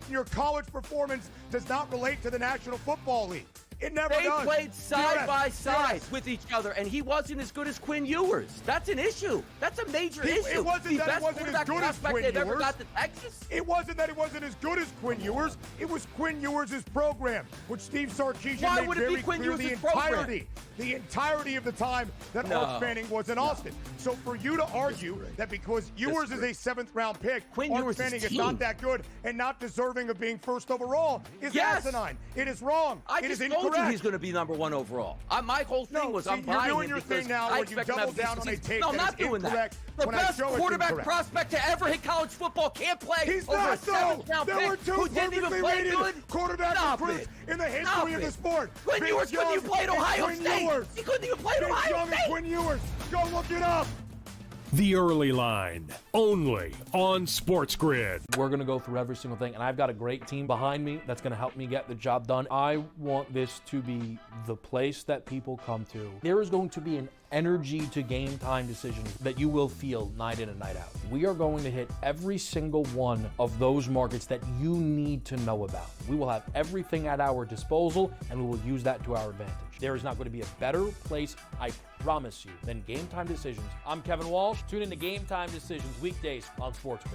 your college performance does not relate to the National Football League. It never does. They played side by side with each other, and he wasn't as good as Quinn Ewers. That's an issue. That's a major issue. It wasn't that he wasn't as good as Quinn Ewers. Ever got to Texas? It wasn't that he wasn't as good as Quinn Ewers. It was Quinn Ewers' program, which Steve Sarkisian made very clear the entirety of the time that Arch Manning was in Austin. So for you to argue that because Ewers is a 7th-round pick, Arch Manning is not that good and not deserving of being first overall is asinine. It is wrong. It is incorrect. I told you he's going to be number 1 overall. My whole thing was I'm buying him. You're doing your thing now where you double down on a take that is incorrect. The best quarterback prospect to ever hit college football can't play. He's not so. There were 2 perfectly rated quarterback recruits in the history of the sport. Quinn Ewers couldn't even play at Ohio State. He couldn't even play at Ohio State. Quinn Ewers. Go look it up. The Early Line, only on SportsGrid. We're going to go through every single thing, and I've got a great team behind me that's going to help me get the job done. I want this to be the place that people come to. There is going to be an energy to game time decisions that you will feel night in and night out. We are going to hit every single one of those markets that you need to know about. We will have everything at our disposal, and we will use that to our advantage. There is not going to be a better place, I promise you, than Game Time Decisions. I'm Kevin Walsh. Tune in to Game Time Decisions weekdays on SportsGrid.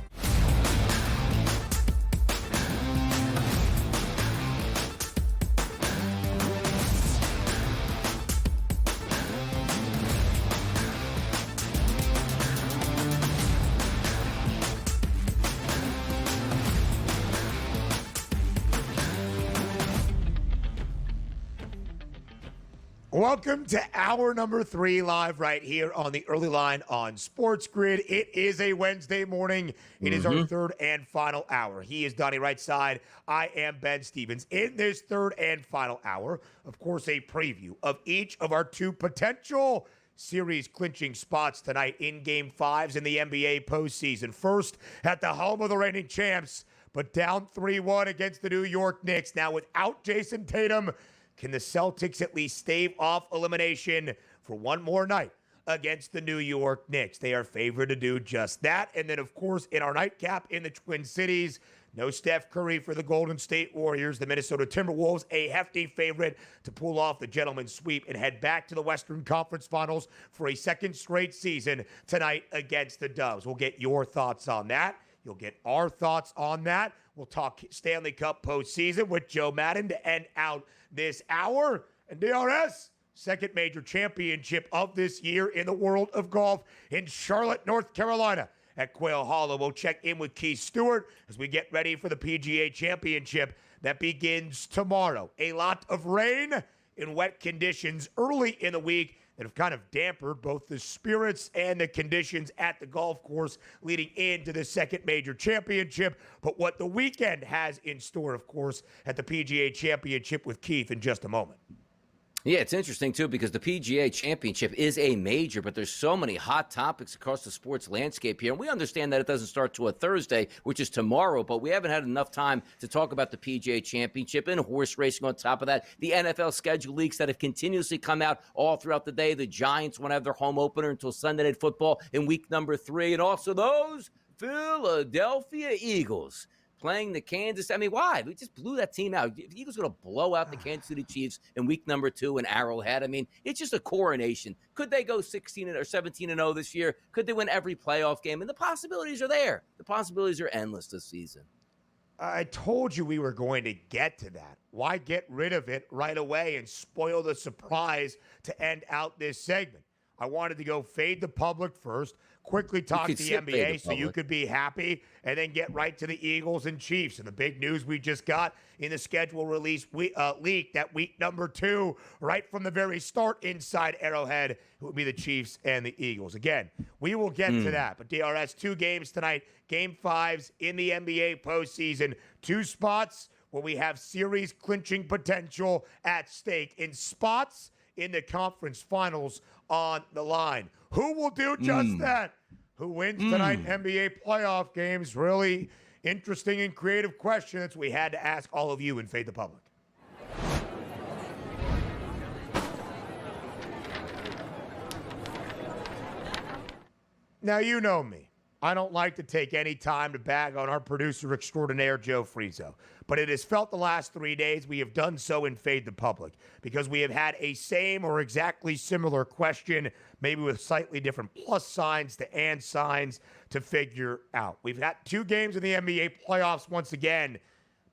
Welcome to hour number 3 live right here on the Early Line on SportsGrid. It is a Wednesday morning. It is our 3rd and final hour. He is Donnie right side. I am Ben Stevens. In this 3rd and final hour, of course, a preview of each of our 2 potential series clinching spots tonight in Game 5s in the NBA postseason. First, at the home of the reigning champs, but down 3-1 against the New York Knicks. Now without Jason Tatum, can the Celtics at least stave off elimination for one more night against the New York Knicks? They are favored to do just that. And then, of course, in our nightcap in the Twin Cities, no Steph Curry for the Golden State Warriors. The Minnesota Timberwolves, a hefty favorite to pull off the gentleman's sweep and head back to the Western Conference Finals for a 2nd straight season tonight against the Dubs. We'll get your thoughts on that. You'll get our thoughts on that. We'll talk Stanley Cup postseason with Joe Madden to end out this hour. And DRS, 2nd major championship of this year in the world of golf in Charlotte, North Carolina at Quail Hollow. We'll check in with Keith Stewart as we get ready for the PGA Championship that begins tomorrow. A lot of rain and wet conditions early in the week that have kind of dampened both the spirits and the conditions at the golf course leading into the 2nd major championship. But what the weekend has in store, of course, at the PGA Championship with Keith in just a moment. Yeah, it's interesting, too, because the PGA Championship is a major, but there's so many hot topics across the sports landscape here. And we understand that it doesn't start till a Thursday, which is tomorrow, but we haven't had enough time to talk about the PGA Championship and horse racing on top of that. The NFL schedule leaks that have continuously come out all throughout the day. The Giants won't have their home opener until Sunday Night Football in week number 3. And also those Philadelphia Eagles playing the Kansas. I mean, why? We just blew that team out. The Eagles going to blow out the Kansas City Chiefs in week number 2 in Arrowhead. I mean, it's just a coronation. Could they go 16 or 17-0 this year? Could they win every playoff game? And the possibilities are there. The possibilities are endless this season. I told you we were going to get to that. Why get rid of it right away and spoil the surprise to end out this segment? I wanted to go fade the public first, quickly talk the NBA so you could be happy, and then get right to the Eagles and Chiefs. And the big news we just got in the schedule release leak that week number 2, right from the very start inside Arrowhead, it would be the Chiefs and the Eagles. Again, we will get to that. But DRS, 2 games tonight, Game 5s in the NBA postseason, 2 spots where we have series clinching potential at stake in spots in the conference finals on the line. Who will do just that? Who wins tonight NBA playoff games? Really interesting and creative questions we had to ask all of you in Fade the Public. Now, you know me. I don't like to take any time to bag on our producer extraordinaire, Joe Frizo, but it has felt the last 3 days we have done so in Fade the Public because we have had a same or exactly similar question, maybe with slightly different plus signs to and signs to figure out. We've got 2 games in the NBA playoffs once again,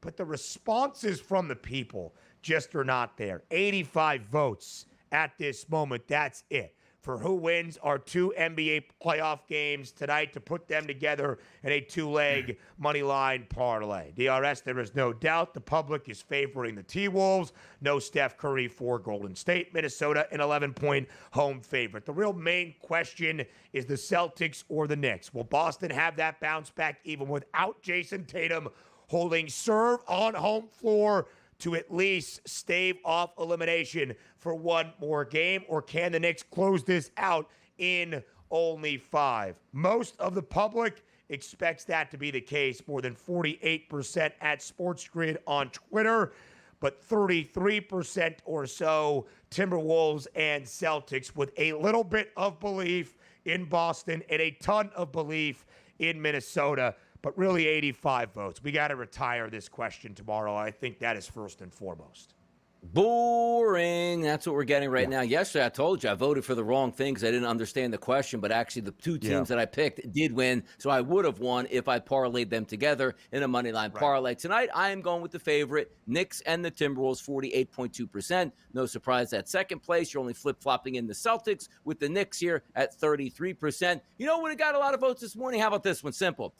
but the responses from the people just are not there. 85 votes at this moment. That's it for who wins our 2 NBA playoff games tonight to put them together in a 2-leg money line parlay. DRS, there is no doubt the public is favoring the T-Wolves. No Steph Curry for Golden State. Minnesota, an 11-point home favorite. The real main question is the Celtics or the Knicks. Will Boston have that bounce back even without Jason Tatum holding serve on home floor to at least stave off elimination for one more game? Or can the Knicks close this out in only 5? Most of the public expects that to be the case, more than 48% at SportsGrid on Twitter, but 33% or so Timberwolves and Celtics, with a little bit of belief in Boston and a ton of belief in Minnesota. But really 85 votes. We got to retire this question tomorrow. I think that is first and foremost. Boring. That's what we're getting right now. Yesterday, I told you I voted for the wrong thing because I didn't understand the question, but actually the 2 teams that I picked did win, so I would have won if I parlayed them together in a moneyline parlay. Tonight, I am going with the favorite, Knicks and the Timberwolves, 48.2%. No surprise at second place. You're only flip-flopping in the Celtics with the Knicks here at 33%. You know what? It got a lot of votes this morning. How about this one? Simple.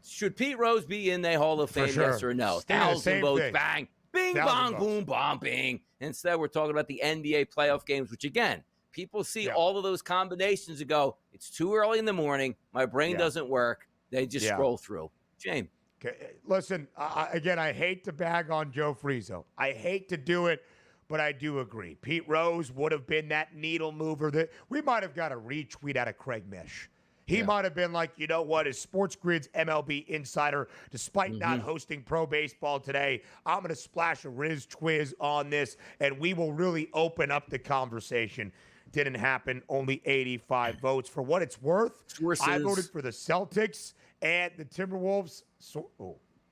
Should Pete Rose be in the Hall of Fame, yes or no? 1,000 votes, bang, bing, bong, boom, bomb, bing. Instead, we're talking about the NBA playoff games, which, again, people see all of those combinations and go, it's too early in the morning. My brain doesn't work. They just scroll through. Shame. Okay. Listen, again, I hate to bag on Joe Frizo. I hate to do it, but I do agree. Pete Rose would have been that needle mover that we might have got a retweet out of Craig Mish. He might have been like, you know what, as SportsGrid's MLB insider, despite not hosting pro baseball today, I'm going to splash a Riz Twiz on this, and we will really open up the conversation. Didn't happen. Only 85 votes. For what it's worth, I voted for the Celtics and the Timberwolves.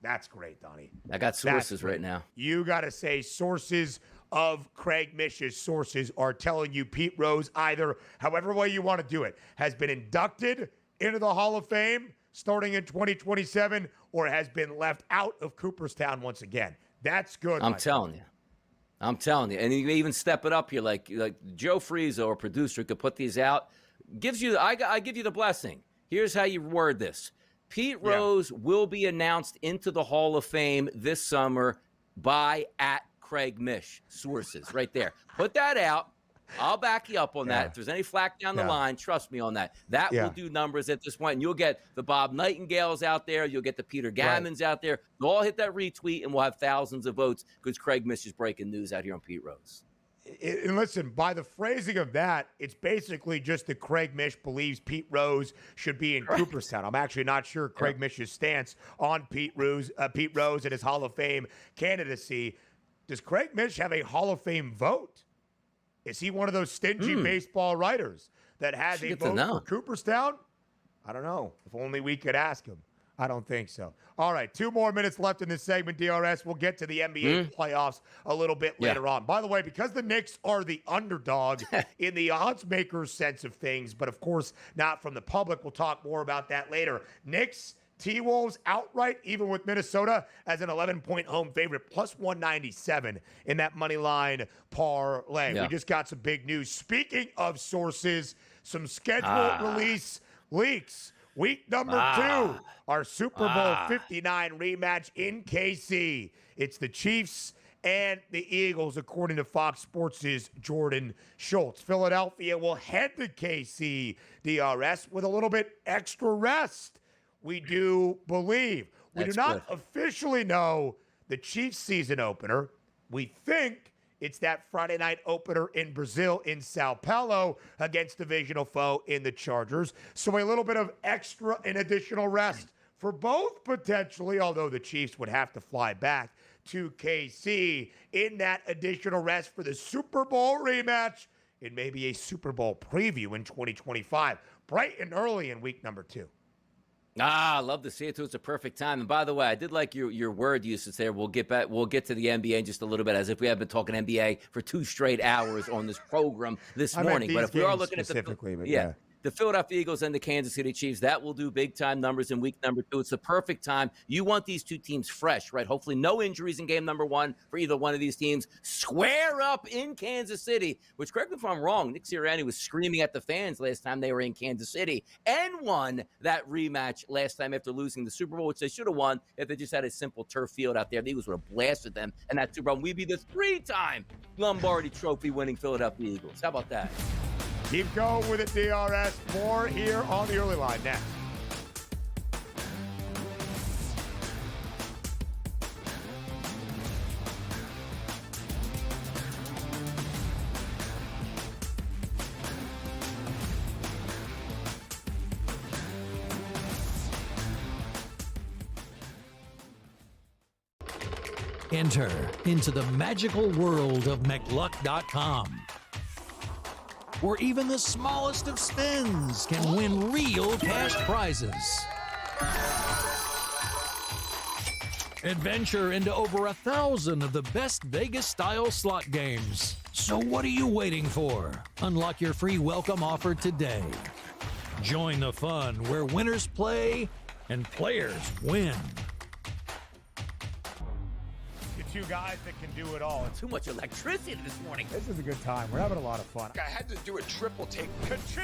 That's great, Donnie. I got sources right now. You got to say sources of Craig Mish's sources are telling you Pete Rose, either however way you want to do it, has been inducted into the Hall of Fame starting in 2027 or has been left out of Cooperstown once again. That's good. I'm telling you. And you even step it up here like Joe Frizo, or producer, could put these out. I give you the blessing. Here's how you word this. Pete Rose will be announced into the Hall of Fame this summer by @Craig Mish. Sources right there. Put that out. I'll back you up on that. If there's any flack down the line, trust me on that. That will do numbers at this point. And you'll get the Bob Nightingales out there. You'll get the Peter Gammons out there. They'll all hit that retweet, and we'll have thousands of votes because Craig Mish is breaking news out here on Pete Rose. And listen, by the phrasing of that, it's basically just that Craig Mish believes Pete Rose should be in Cooperstown. I'm actually not sure Craig Mish's stance on Pete Rose and his Hall of Fame candidacy. Does Craig Mish have a Hall of Fame vote? Is he one of those stingy baseball writers that has a vote for Cooperstown? I don't know. If only we could ask him. I don't think so. All right, 2 more minutes left in this segment, DRS. We'll get to the NBA playoffs a little bit later on. By the way, because the Knicks are the underdog in the odds makers sense of things, but of course not from the public. We'll talk more about that later. Knicks, T-Wolves outright, even with Minnesota as an 11-point home favorite, plus 197 in that money line parlay. We just got some big news. Speaking of sources, some schedule release leaks. Week number 2, our Super Bowl 59 rematch in KC. It's the Chiefs and the Eagles, according to Fox Sports' Jordan Schultz. Philadelphia will head to KC, DRS, with a little bit extra rest, we do believe. We do not officially know the Chiefs season opener. We think it's that Friday night opener in Brazil in Sao Paulo against divisional foe in the Chargers. So a little bit of extra and additional rest for both potentially, although the Chiefs would have to fly back to KC in that additional rest for the Super Bowl rematch and maybe a Super Bowl preview in 2025, bright and early in week number 2. Ah, I love to see it too. It's a perfect time. And by the way, I did like your word usage there. We'll get back. We'll get to the NBA in just a little bit, as if we have been talking NBA for 2 straight hours on this program this morning. But if we are looking at the Philadelphia Eagles and the Kansas City Chiefs, that will do big-time numbers in week number 2. It's the perfect time. You want these two teams fresh, right? Hopefully no injuries in game number 1 for either one of these teams. Square up in Kansas City, which, correct me if I'm wrong, Nick Sirianni was screaming at the fans last time they were in Kansas City and won that rematch last time after losing the Super Bowl, which they should have won if they just had a simple turf field out there. The Eagles would have blasted them, and that Super Bowl, we'd be the 3-time Lombardi Trophy-winning Philadelphia Eagles. How about that? Keep going with it, DRS. More here on the early line next. Enter into the magical world of McLuck.com, where even the smallest of spins can win real cash prizes. Adventure into over 1,000 of the best Vegas-style slot games. So what are you waiting for? Unlock your free welcome offer today. Join the fun where winners play and players win. Two guys that can do it all. Too much electricity this morning. This is a good time. We're having a lot of fun. I had to do a triple take. Ka-ching!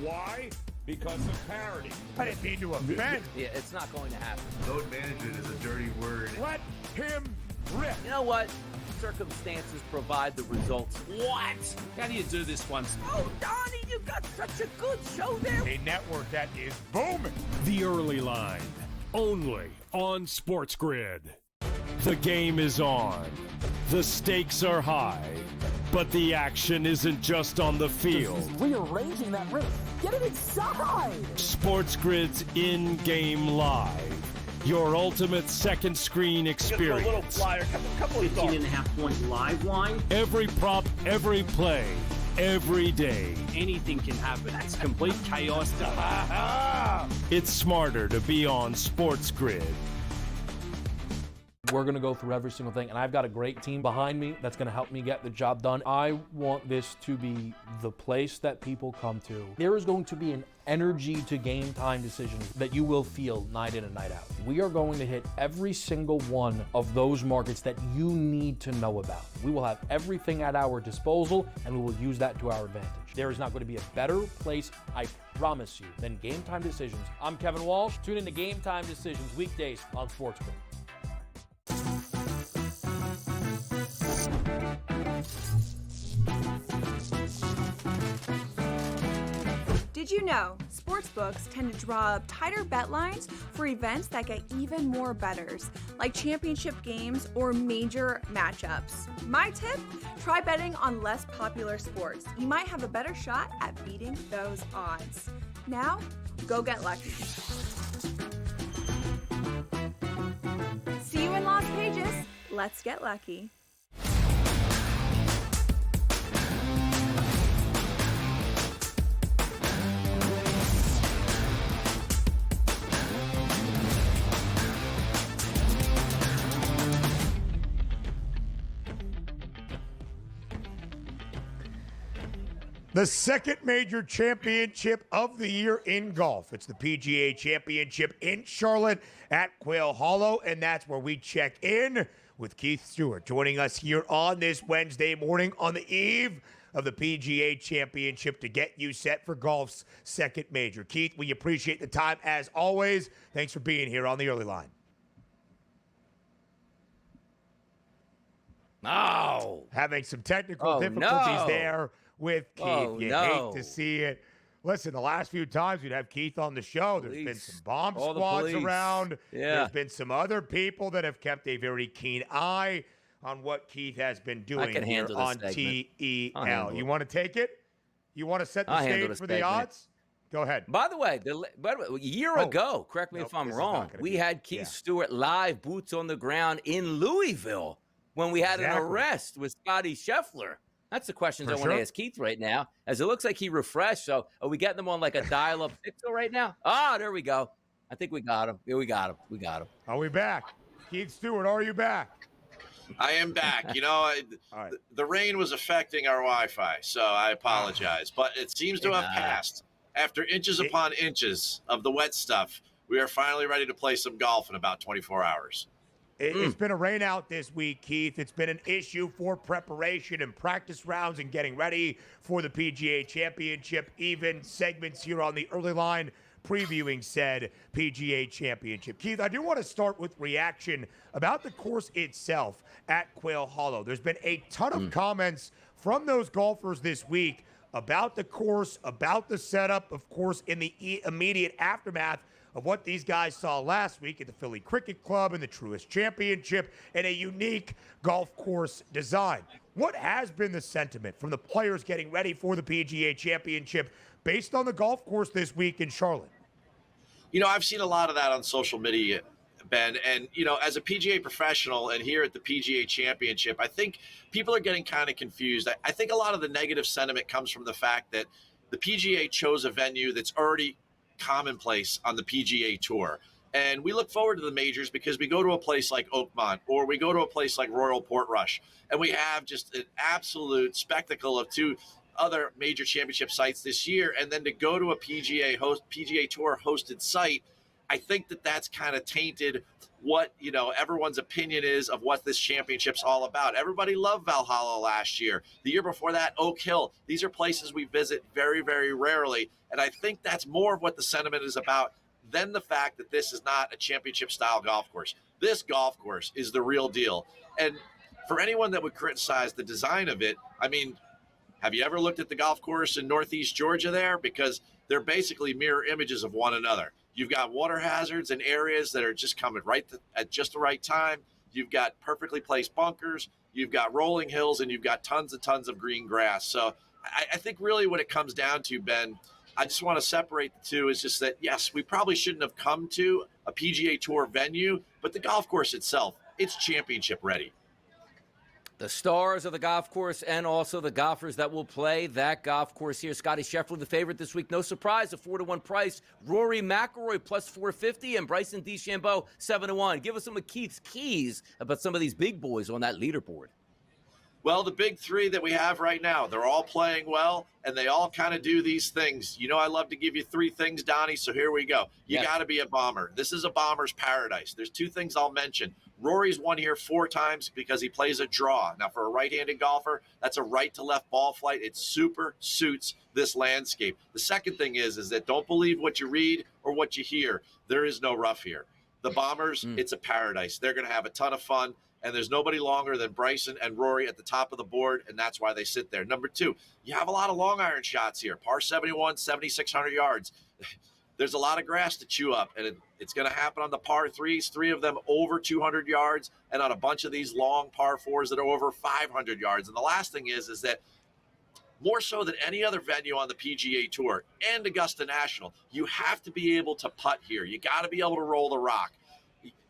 Why? Because of parity. I didn't mean to offend. Yeah, it's not going to happen. Load management is a dirty word. Let him rip. You know what? Circumstances provide the results. What? How do you do this one? Oh, Donnie, you got such a good show there. A network that is booming. The Early Line, only on SportsGrid. The game is on. The stakes are high. But the action isn't just on the field. He's rearranging that ring. Get it inside! SportsGrid's in-game live. Your ultimate second screen experience. A little flyer, couple of 15.5 point live line. Every prop, every play, every day. Anything can happen. That's complete chaos. It's smarter to be on SportsGrid. We're going to go through every single thing, and I've got a great team behind me that's going to help me get the job done. I want this to be the place that people come to. There is going to be an energy to game time decisions that you will feel night in and night out. We are going to hit every single one of those markets that you need to know about. We will have everything at our disposal, and we will use that to our advantage. There is not going to be a better place, I promise you, than Game Time Decisions. I'm Kevin Walsh. Tune in to Game Time Decisions weekdays on SportsGrid. Did you know sportsbooks tend to draw up tighter bet lines for events that get even more bettors, like championship games or major matchups? My tip? Try betting on less popular sports. You might have a better shot at beating those odds. Now, go get lucky. See you in Las Vegas. Let's get lucky. The second major championship of the year in golf. It's the PGA Championship in Charlotte at Quail Hollow, and that's where we check in with Keith Stewart, joining us here on this Wednesday morning on the eve of the PGA Championship to get you set for golf's second major. Keith, we appreciate the time as always. Thanks for being here on the early line. No. Having some technical difficulties there with Keith. You hate to see it. Listen, the last few times we'd have Keith on the show, there's been some bomb squads around. Yeah. There's been some other people that have kept a very keen eye on what Keith has been doing here on TEL. You want to take it? You want to set the stage for the odds? Go ahead. By the way, a year ago, correct me if I'm wrong, we had Keith Stewart live, boots on the ground in Louisville when we had an arrest with Scotty Scheffler. That's the questions I want to ask Keith right now, as it looks like he refreshed. So are we getting them on like a dial-up pixel right now? Ah, there we go. I think we got him. Yeah, we got him. Are we back? Keith Stewart, are you back? I am back. All right. The rain was affecting our Wi-Fi, so I apologize. But it seems to have passed. After inches upon inches of the wet stuff, we are finally ready to play some golf in about 24 hours. It's been a rain out this week, Keith. It's been an issue for preparation and practice rounds and getting ready for the PGA Championship. Even segments here on the early line previewing said PGA Championship. Keith, I do want to start with reaction about the course itself at Quail Hollow. There's been a ton of comments from those golfers this week about the course, about the setup, of course, in the immediate aftermath of what these guys saw last week at the Philly Cricket Club and the Truist Championship and a unique golf course design. What has been the sentiment from the players getting ready for the PGA Championship based on the golf course this week in Charlotte? I've seen a lot of that on social media, Ben. And, as a PGA professional and here at the PGA Championship, I think people are getting kind of confused. I think a lot of the negative sentiment comes from the fact that the PGA chose a venue that's already commonplace on the PGA Tour. And we look forward to the majors because we go to a place like Oakmont or we go to a place like Royal Portrush, and we have just an absolute spectacle of two other major championship sites this year. And then to go to a PGA Tour hosted site, I think that's kind of tainted what, everyone's opinion is of what this championship's all about. Everybody loved Valhalla last year. The year before that, Oak Hill. These are places we visit very, very rarely. And I think that's more of what the sentiment is about than the fact that this is not a championship-style golf course. This golf course is the real deal. And for anyone that would criticize the design of it, I mean, have you ever looked at the golf course in Northeast Georgia there? Because they're basically mirror images of one another. You've got water hazards and areas that are just coming at just the right time. You've got perfectly placed bunkers. You've got rolling hills, and you've got tons and tons of green grass. So I think really what it comes down to, Ben, I just want to separate the two. Is just that, yes, we probably shouldn't have come to a PGA Tour venue, but the golf course itself, it's championship ready. The stars of the golf course and also the golfers that will play that golf course here. Scotty Scheffler, the favorite this week. No surprise, a 4-1 price. Rory McIlroy plus 450 and Bryson DeChambeau 7-1. Give us some of Keith's keys about some of these big boys on that leaderboard. Well, the big three that we have right now, they're all playing well, and they all kind of do these things. I love to give you three things, Donnie, so here we go. You got to be a bomber. This is a bomber's paradise. There's two things I'll mention. Rory's won here 4 times because he plays a draw. Now, for a right-handed golfer, that's a right-to-left ball flight. It super suits this landscape. The second thing is that don't believe what you read or what you hear. There is no rough here. The bombers, it's a paradise. They're going to have a ton of fun. And there's nobody longer than Bryson and Rory at the top of the board, and that's why they sit there. Number 2, you have a lot of long iron shots here. Par 71, 7,600 yards. There's a lot of grass to chew up, and it's going to happen on the par 3s, 3 of them over 200 yards, and on a bunch of these long par 4s that are over 500 yards. And the last thing is that more so than any other venue on the PGA Tour and Augusta National, you have to be able to putt here. You got to be able to roll the rock.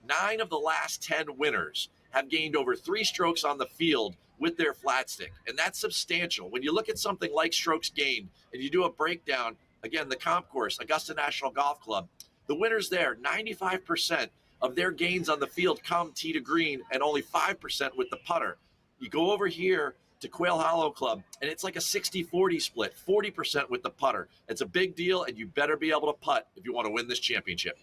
9 of the last 10 winners have gained over 3 strokes on the field with their flat stick. And that's substantial. When you look at something like strokes gained and you do a breakdown, again, the comp course, Augusta National Golf Club, the winners there, 95% of their gains on the field come tee to green and only 5% with the putter. You go over here to Quail Hollow Club, and it's like a 60-40 split, 40% with the putter. It's a big deal, and you better be able to putt if you want to win this championship.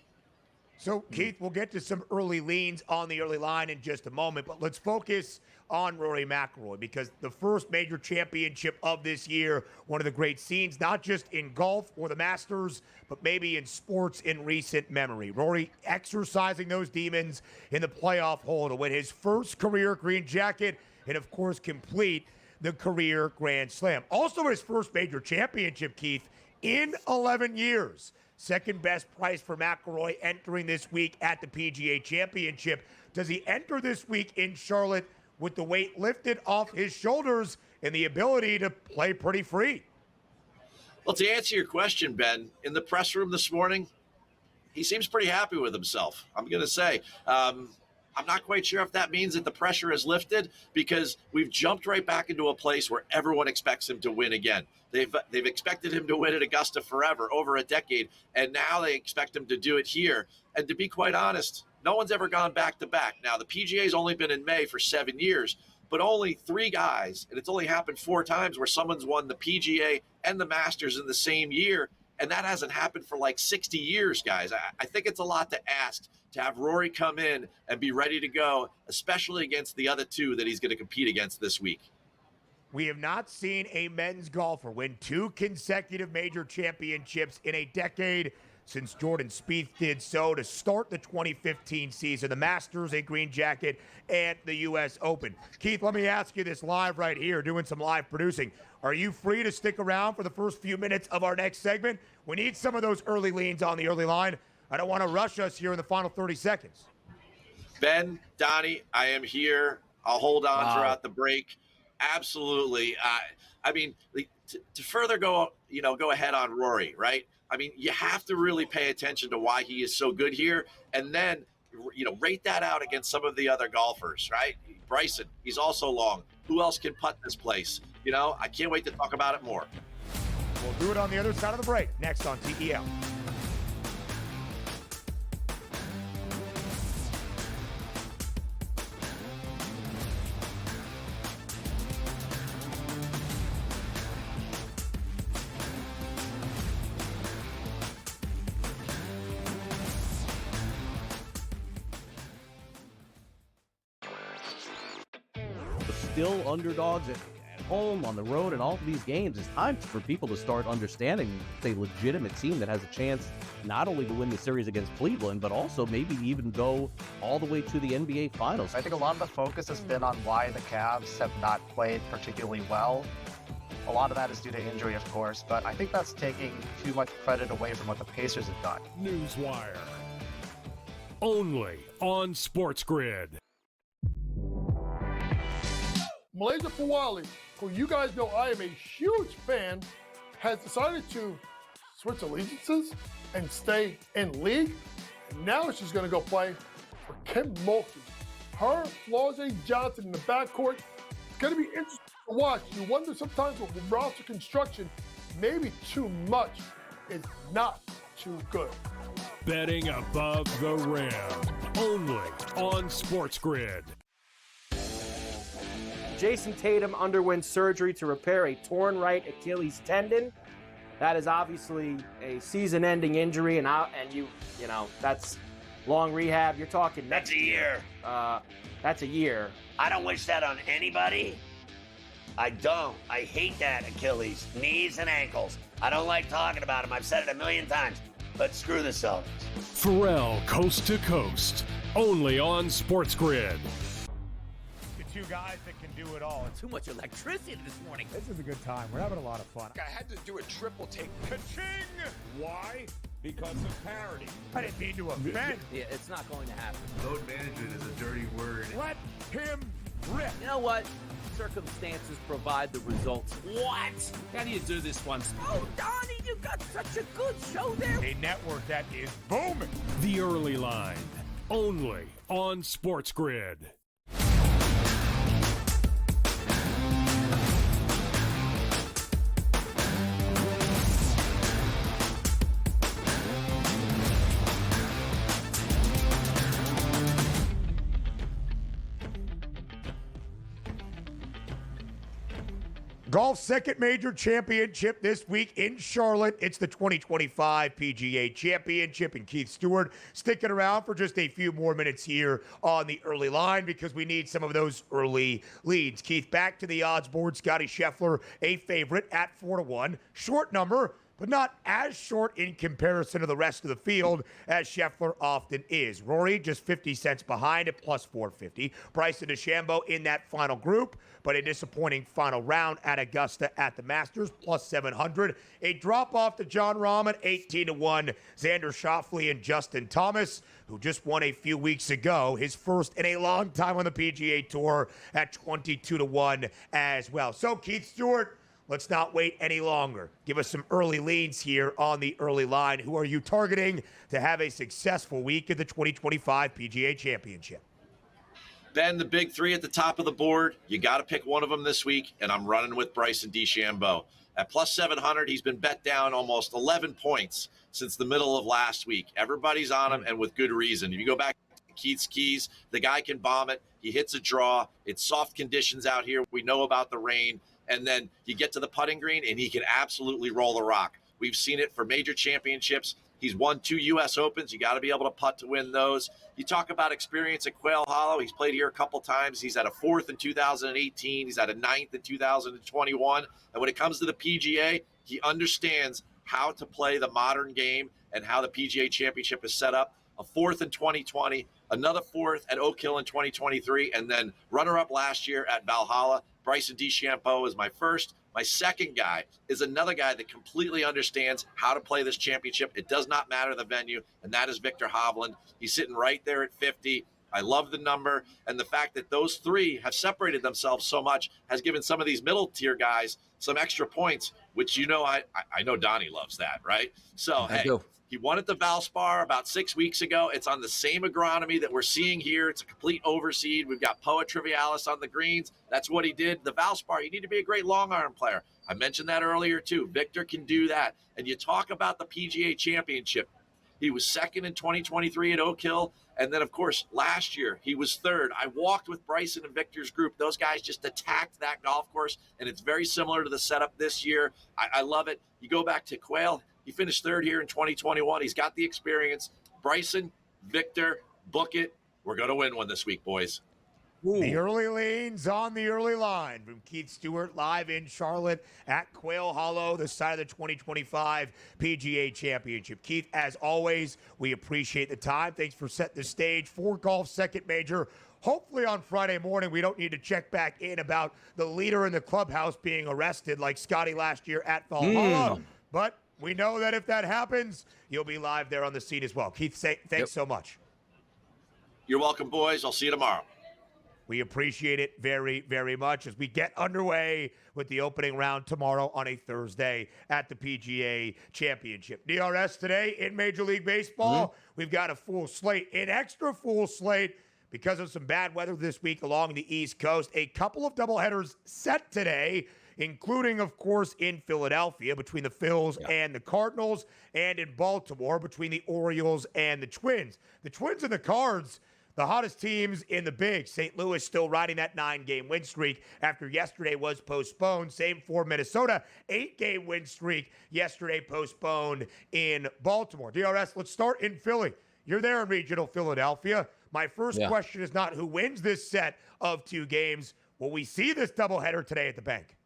So, Keith, we'll get to some early leans on the early line in just a moment, but let's focus on Rory McIlroy because the first major championship of this year, one of the great scenes, not just in golf or the Masters, but maybe in sports in recent memory. Rory exercising those demons in the playoff hole to win his first career green jacket and, of course, complete the career Grand Slam. Also his first major championship, Keith, in 11 years. Second best price for McIlroy entering this week at the PGA Championship. Does he enter this week in Charlotte with the weight lifted off his shoulders and the ability to play pretty free? Well, to answer your question, Ben, in the press room this morning, he seems pretty happy with himself. I'm going to say, I'm not quite sure if that means that the pressure is lifted, because we've jumped right back into a place where everyone expects him to win again. They've expected him to win at Augusta forever, over a decade, and now they expect him to do it here. And to be quite honest, no one's ever gone back-to-back. Now, the PGA's only been in May for 7 years, but only 3 guys, and it's only happened 4 times where someone's won the PGA and the Masters in the same year, and that hasn't happened for like 60 years, guys. I think it's a lot to ask to have Rory come in and be ready to go, especially against the other 2 that he's going to compete against this week. We have not seen a men's golfer win 2 consecutive major championships in a decade since Jordan Spieth did so to start the 2015 season, the Masters, a green jacket, and the U.S. Open. Keith, let me ask you this live right here, doing some live producing. Are you free to stick around for the first few minutes of our next segment? We need some of those early leans on the early line. I don't want to rush us here in the final 30 seconds. Ben, Donnie, I am here. I'll hold on throughout the break. Absolutely. I mean, to further go ahead on Rory, right? I mean, you have to really pay attention to why he is so good here, and then, rate that out against some of the other golfers, right? Bryson, he's also long. Who else can putt this place? I can't wait to talk about it more. We'll do it on the other side of the break, next on TEL. Still underdogs at home, on the road, and all of these games. It's time for people to start understanding it's a legitimate team that has a chance not only to win the series against Cleveland, but also maybe even go all the way to the NBA Finals. I think a lot of the focus has been on why the Cavs have not played particularly well. A lot of that is due to injury, of course, but I think that's taking too much credit away from what the Pacers have done. Newswire. Only on SportsGrid. Malaysia Fawali, who you guys know I am a huge fan, has decided to switch allegiances and stay in league. And now she's going to go play for Kim Mulkey. Her, Flau'jae Johnson in the backcourt. It's going to be interesting to watch. You wonder sometimes with roster construction, maybe too much is not too good. Betting above the rim. Only on SportsGrid. Jason Tatum underwent surgery to repair a torn right Achilles tendon. That is obviously a season-ending injury, and that's long rehab. You're talking next year. That's a year. I don't wish that on anybody. I don't. I hate that Achilles, knees and ankles. I don't like talking about them. I've said it a million times. But screw the Celtics. Pharrell, coast to coast. Only on SportsGrid. 2 guys that can do it all. Too much electricity this morning. This is a good time. We're having a lot of fun. I had to do a triple take. Ka-ching! Why? Because of parity. I didn't mean to offend. Yeah, it's not going to happen. Load management is a dirty word. Let him rip. You know what? Circumstances provide the results. What? How do you do this one? Oh, Donnie, you got such a good show there. A network that is booming. The Early Line. Only on SportsGrid. Golf's second major championship this week in Charlotte. It's the 2025 PGA Championship, and Keith Stewart sticking around for just a few more minutes here on the early line because we need some of those early leads. Keith, back to the odds board. Scotty Scheffler, a favorite at 4-1. Short number, but not as short in comparison to the rest of the field as Scheffler often is. Rory just 50 cents behind at plus 450. Bryson DeChambeau in that final group, but a disappointing final round at Augusta at the Masters, plus 700. A drop-off to John Rahm at 18-1. Xander Schauffele and Justin Thomas, who just won a few weeks ago, his first in a long time on the PGA Tour at 22-1 as well. So, Keith Stewart, let's not wait any longer. Give us some early leads here on the early line. Who are you targeting to have a successful week of the 2025 PGA Championship? Ben, the big three at the top of the board, you got to pick one of them this week, and I'm running with Bryson DeChambeau. At plus 700, he's been bet down almost 11 points since the middle of last week. Everybody's on him, and with good reason. If you go back to Keith's Keys, the guy can bomb it. He hits a draw. It's soft conditions out here. We know about the rain. And then you get to the putting green, and he can absolutely roll the rock. We've seen it for major championships. He's won 2 U.S. Opens. You got to be able to putt to win those. You talk about experience at Quail Hollow. He's played here a couple times. He's had a 4th in 2018. He's had a 9th in 2021. And when it comes to the PGA, he understands how to play the modern game and how the PGA Championship is set up. A 4th in 2020, another 4th at Oak Hill in 2023, and then runner-up last year at Valhalla. Bryson DeChambeau is my first. My second guy is another guy that completely understands how to play this championship. It does not matter the venue, and that is Viktor Hovland. He's sitting right there at 50. I love the number, and the fact that those three have separated themselves so much has given some of these middle-tier guys some extra points, which I know Donnie loves that, right? So, I do. He won at the Valspar about 6 weeks ago. It's on the same agronomy that we're seeing here. It's a complete overseed. We've got Poa Trivialis on the greens. That's what he did. The Valspar, you need to be a great long iron player. I mentioned that earlier too. Victor can do that. And you talk about the PGA Championship. He was second in 2023 at Oak Hill. And then, of course, last year he was third. I walked with Bryson and Victor's group. Those guys just attacked that golf course, and it's very similar to the setup this year. I love it. You go back to Quail. He finished third here in 2021. He's got the experience. Bryson, Victor, book it. We're going to win one this week, boys. Ooh. The early leans on the early line from Keith Stewart live in Charlotte at Quail Hollow, the side of the 2025 PGA Championship. Keith, as always, we appreciate the time. Thanks for setting the stage for golf's second major. Hopefully on Friday morning, we don't need to check back in about the leader in the clubhouse being arrested like Scotty last year at Valhalla. But we know that if that happens, you'll be live there on the scene as well. Keith, thanks so much. You're welcome, boys. I'll see you tomorrow. We appreciate it very, very much as we get underway with the opening round tomorrow on a Thursday at the PGA Championship. DRS today in Major League Baseball. We've got a full slate, an extra full slate because of some bad weather this week along the East Coast. A couple of doubleheaders set today, including, of course, in Philadelphia between the Phils and the Cardinals, and in Baltimore between the Orioles and the Twins. The Twins and the Cards, the hottest teams in the big. St. Louis still riding that 9-game win streak after yesterday was postponed. Same for Minnesota, 8-game win streak yesterday postponed in Baltimore. DRS, let's start in Philly. You're there in regional Philadelphia. My first question is not who wins this set of 2 games. Will we see this doubleheader today at the bank?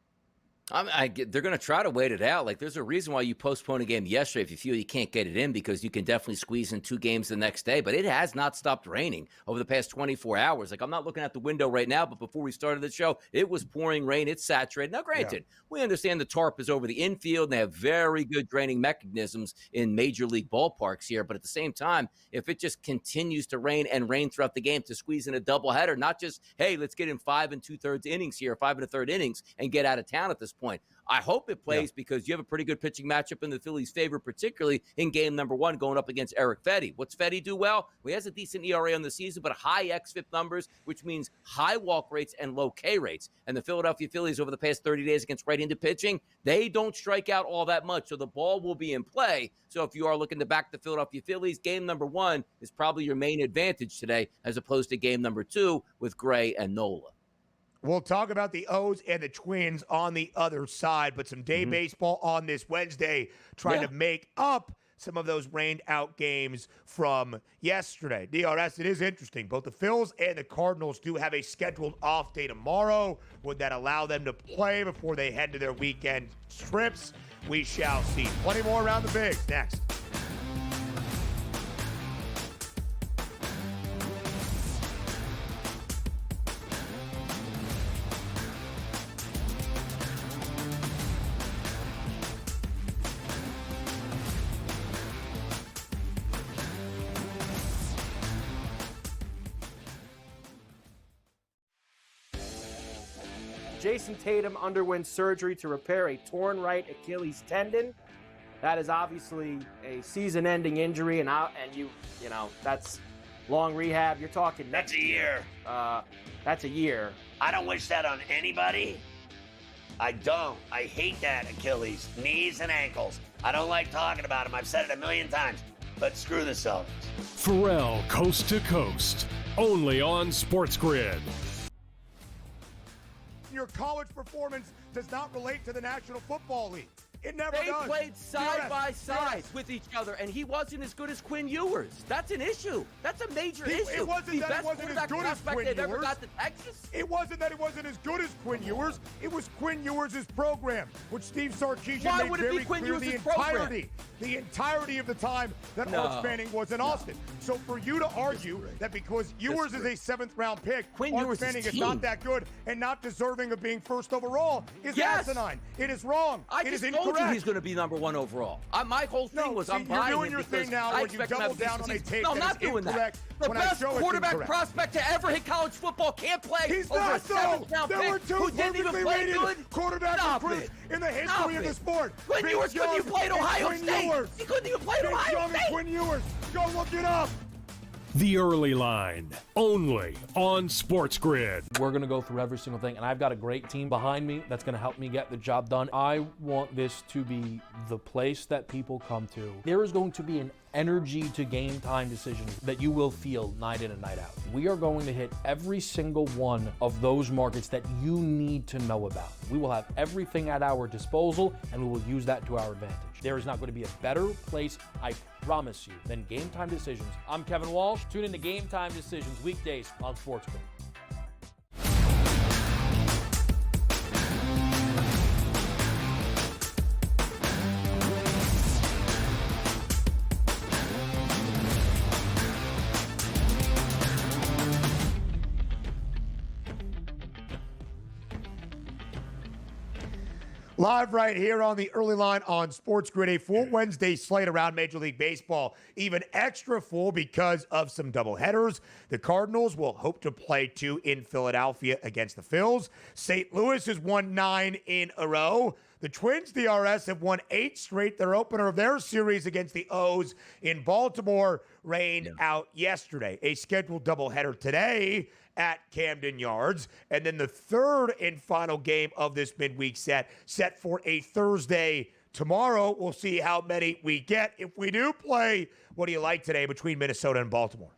They're going to try to wait it out. Like, there's a reason why you postponed a game yesterday if you feel you can't get it in, because you can definitely squeeze in 2 games the next day. But it has not stopped raining over the past 24 hours. Like, I'm not looking at the window right now, but before we started the show, it was pouring rain. It's saturated. Now, granted, we understand the tarp is over the infield, and they have very good draining mechanisms in major league ballparks here. But at the same time, if it just continues to rain and rain throughout the game, to squeeze in a doubleheader, not just, hey, let's get in 5 2/3 innings here, 5 1/3 innings, and get out of town at this point. I hope it plays because you have a pretty good pitching matchup in the Phillies' favor, particularly in game number 1 going up against Eric Fetty. What's Fetty do well? Well, he has a decent ERA on the season, but high xFIP numbers, which means high walk rates and low K rates. And the Philadelphia Phillies over the past 30 days against right-handed pitching, they don't strike out all that much, so the ball will be in play. So if you are looking to back the Philadelphia Phillies, game number 1 is probably your main advantage today as opposed to game number 2 with Gray and Nola. We'll talk about the O's and the Twins on the other side, but some day baseball on this Wednesday trying to make up some of those rained out games from yesterday. DRS, it is interesting. Both the Phils and the Cardinals do have a scheduled off day tomorrow. Would that allow them to play before they head to their weekend trips? We shall see. Plenty more around the bigs next. Jason Tatum underwent surgery to repair a torn right Achilles tendon. That is obviously a season-ending injury, and you know that's long rehab. You're talking That's a year. That's a year. I don't wish that on anybody. I don't. I hate that Achilles, knees and ankles. I don't like talking about them. I've said it a million times. But screw the Celtics. Pharrell Coast to Coast, only on SportsGrid. Your college performance does not relate to the National Football League. It never They does. played side by side with each other, and he wasn't as good as Quinn Ewers. That's an issue. That's a major issue. It wasn't that he wasn't as good as Quinn they've ever Ewers. got to Texas. It wasn't that he wasn't as good as Quinn Ewers. It was Quinn Ewers' program, which Steve Sarkisian Why made would it very be Quinn clear Ewers' program? the entirety of the time that No. Arch Manning was in Austin. So for you to argue that because Ewers is a 7th-round pick, Quinn Arch Ewers' Manning is team. not that good and not deserving of being first overall is Yes. asinine. It is wrong. I It just is told incorrect. you he's going to be number 1 overall. My whole thing was I'm you're buying doing him your because thing now I where you expect him to double have a down on a decent take season. No, I'm that not is doing that. incorrect The when I best show it's quarterback incorrect. prospect to ever hit college football can't play He's over not, a 7th-round There were pick two who didn't even perfectly play rated good. quarterback Stop recruits it. in the history Stop of the it. sport. Quinn Vince Ewers couldn't even Young play at and Ohio Quinn State. Ewers. He couldn't even play at Vince Ohio Young and State. Quinn Ewers. Go look it up. The Early Line, only on SportsGrid. We're going to go through every single thing, and I've got a great team behind me that's going to help me get the job done. I want this to be the place that people come to. There is going to be an energy to game time decisions that you will feel night in and night out. We are going to hit every single one of those markets that you need to know about. We will have everything at our disposal, and we will use that to our advantage. There is not going to be a better place, I promise you, than Game Time Decisions. I'm Kevin Walsh. Tune in to Game Time Decisions weekdays on SportsGrid. Live right here on the Early Line on SportsGrid, a full Wednesday slate around Major League Baseball, even extra full because of some doubleheaders. The Cardinals will hope to play 2 in Philadelphia against the Phils. St. Louis has won 9 in a row. The Twins, DRS, have won 8 straight. Their opener of their series against the O's in Baltimore rained out yesterday. A scheduled doubleheader today at Camden Yards. And then the third and final game of this midweek set for a Thursday tomorrow. We'll see how many we get. If we do play, what do you like today between Minnesota and Baltimore?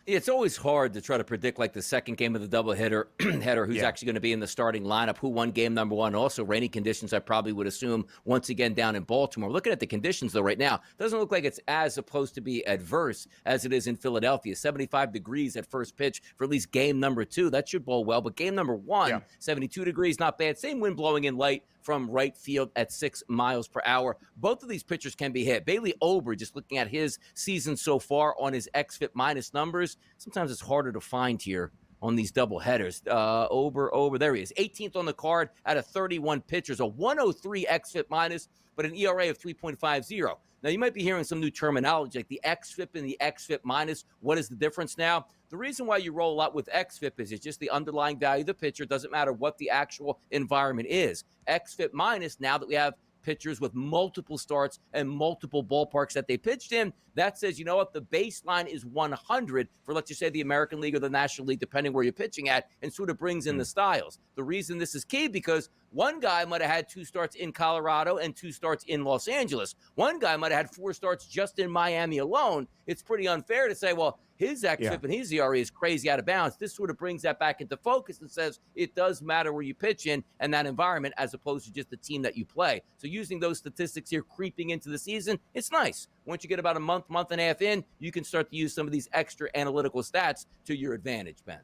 It's always hard to try to predict like the second game of the doubleheader who's actually going to be in the starting lineup, who won game number 1. Also, rainy conditions, I probably would assume, once again down in Baltimore. Looking at the conditions, though, right now, doesn't look like it's as supposed to be adverse as it is in Philadelphia. 75 degrees at first pitch for at least game number 2. That should bode well. But game number 1, 72 degrees, not bad. Same wind blowing in light from right field at 6 miles per hour. Both of these pitchers can be hit. Bailey Ober, just looking at his season so far on his xFIP minus numbers, sometimes it's harder to find here on these double headers. Ober, there he is. 18th on the card out of 31 pitchers, a 103 xFIP minus, but an ERA of 3.50. Now, you might be hearing some new terminology like the xFIP and the xFIP minus. What is the difference now? The reason why you roll a lot with xFIP is it's just the underlying value of the pitcher. It doesn't matter what the actual environment is. xFIP minus, now that we have pitchers with multiple starts and multiple ballparks that they pitched in, that says, you know what, the baseline is 100 for, let's just say, the American League or the National League, depending where you're pitching at, and sort of brings in the styles. The reason this is key, because one guy might have had 2 starts in Colorado and 2 starts in Los Angeles. One guy might have had 4 starts just in Miami alone. It's pretty unfair to say, well, his xFIP and his ERA is crazy out of bounds. This sort of brings that back into focus and says it does matter where you pitch in and that environment as opposed to just the team that you play. So using those statistics here creeping into the season, it's nice. Once you get about a month and a half in, you can start to use some of these extra analytical stats to your advantage, Ben.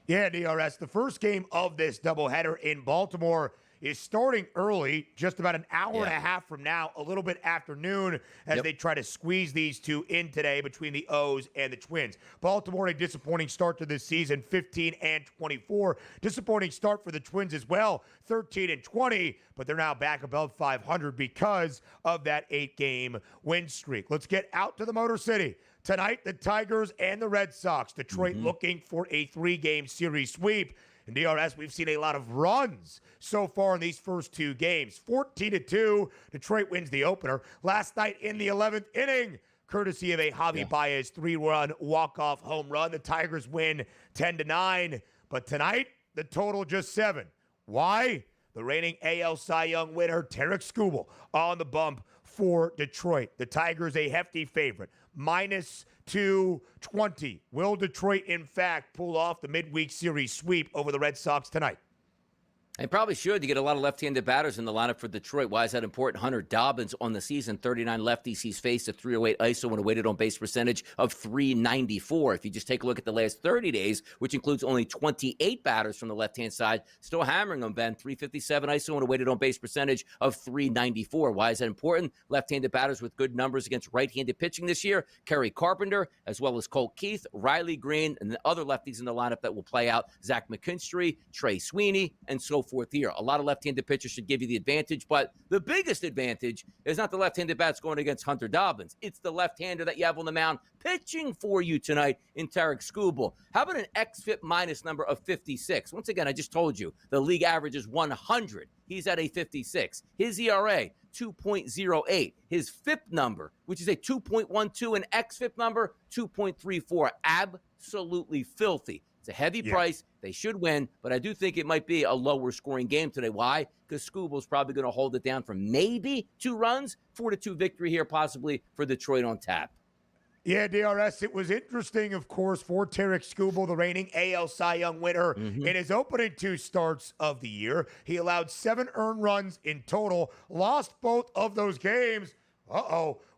Yeah, DRS, the first game of this doubleheader in Baltimore is starting early, just about an hour and a half from now, a little bit after noon, as they try to squeeze these two in today between the O's and the Twins. Baltimore, a disappointing start to this season, 15-24. Disappointing start for the Twins as well, 13-20, but they're now back above 500 because of that 8-game win streak. Let's get out to the Motor City. Tonight, the Tigers and the Red Sox. Detroit looking for a 3-game series sweep. In DRS, we've seen a lot of runs so far in these first 2 games. 14-2, Detroit wins the opener. Last night in the 11th inning, courtesy of a Javi Baez 3-run walk-off home run. The Tigers win 10-9, but tonight the total just 7. Why? The reigning AL Cy Young winner, Tarek Skubal, on the bump for Detroit. The Tigers a hefty favorite, minus 220. Will Detroit, in fact, pull off the midweek series sweep over the Red Sox tonight? They probably should. You get a lot of left-handed batters in the lineup for Detroit. Why is that important? Hunter Dobbins on the season, 39 lefties. He's faced a 308 ISO and a weighted on-base percentage of 394. If you just take a look at the last 30 days, which includes only 28 batters from the left-hand side, still hammering them, Ben. 357 ISO and a weighted on-base percentage of 394. Why is that important? Left-handed batters with good numbers against right-handed pitching this year. Kerry Carpenter, as well as Colt Keith, Riley Green, and the other lefties in the lineup that will play out, Zach McKinstry, Trey Sweeney, and so forth here. A lot of left-handed pitchers should give you the advantage, but the biggest advantage is not the left-handed bats going against Hunter Dobbins. It's the left-hander that you have on the mound pitching for you tonight in Tarek Skubal. How about an xFIP minus number of 56? Once again, I just told you, the league average is 100. He's at a 56. His ERA, 2.08. His FIP number, which is a 2.12, and xFIP number, 2.34. Absolutely filthy. It's a heavy price. They should win, but I do think it might be a lower scoring game today. Why? Because Skubal's probably going to hold it down for maybe 2 runs, 4-2 victory here, possibly for Detroit on tap. Yeah, DRS, it was interesting, of course, for Tarek Skubal, the reigning AL Cy Young winner. In his opening 2 starts of the year, he allowed 7 earned runs in total, lost both of those games.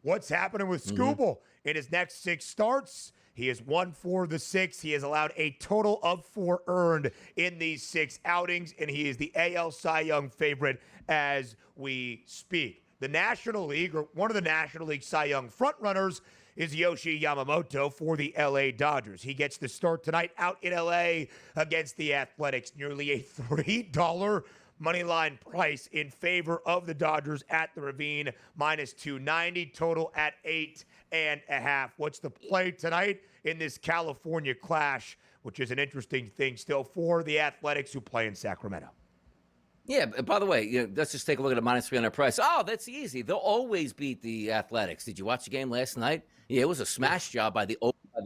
What's happening with Skubal? In his next 6 starts, he has won 4 of the 6. He has allowed a total of 4 earned in these 6 outings, and he is the AL Cy Young favorite as we speak. The National League, or one of the National League Cy Young frontrunners, is Yoshi Yamamoto for the LA Dodgers. He gets the start tonight out in LA against the Athletics. Nearly a $3 money line price in favor of the Dodgers at the Ravine, minus 290, total at 8.5. What's the play tonight in this California clash, which is an interesting thing still for the Athletics who play in Sacramento? Yeah, by the way, let's just take a look at a minus 300 price. Oh, that's easy. They'll always beat the Athletics. Did you watch the game last night? Yeah, it was a smash job by the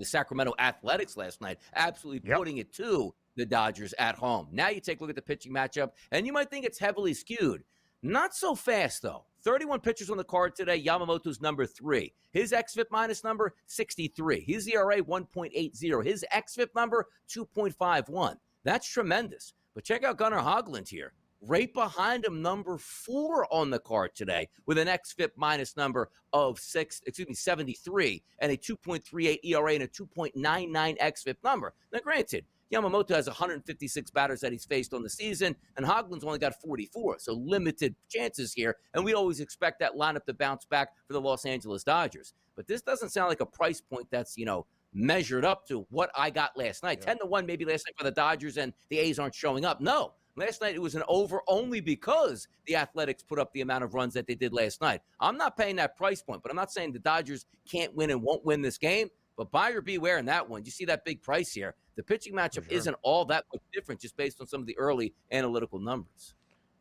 Sacramento Athletics last night, absolutely putting it to the Dodgers at home. Now you take a look at the pitching matchup, and you might think it's heavily skewed. Not so fast, though. 31 pitchers on the card today. Yamamoto's number 3. His xFIP minus number, 63. His ERA, 1.80. His xFIP number, 2.51. That's tremendous. But check out Gunnar Hoglund here. Right behind him, number 4 on the card today with an xFIP minus number of 73 and a 2.38 ERA and a 2.99 xFIP number. Now, granted, Yamamoto has 156 batters that he's faced on the season, and Hoglund's only got 44, so limited chances here. And we always expect that lineup to bounce back for the Los Angeles Dodgers. But this doesn't sound like a price point that's, measured up to what I got last night. 10-1 maybe last night for the Dodgers, and the A's aren't showing up. No. Last night it was an over only because the Athletics put up the amount of runs that they did last night. I'm not paying that price point, but I'm not saying the Dodgers can't win and won't win this game. But buyer beware in that one. You see that big price here. The pitching matchup isn't all that much different just based on some of the early analytical numbers.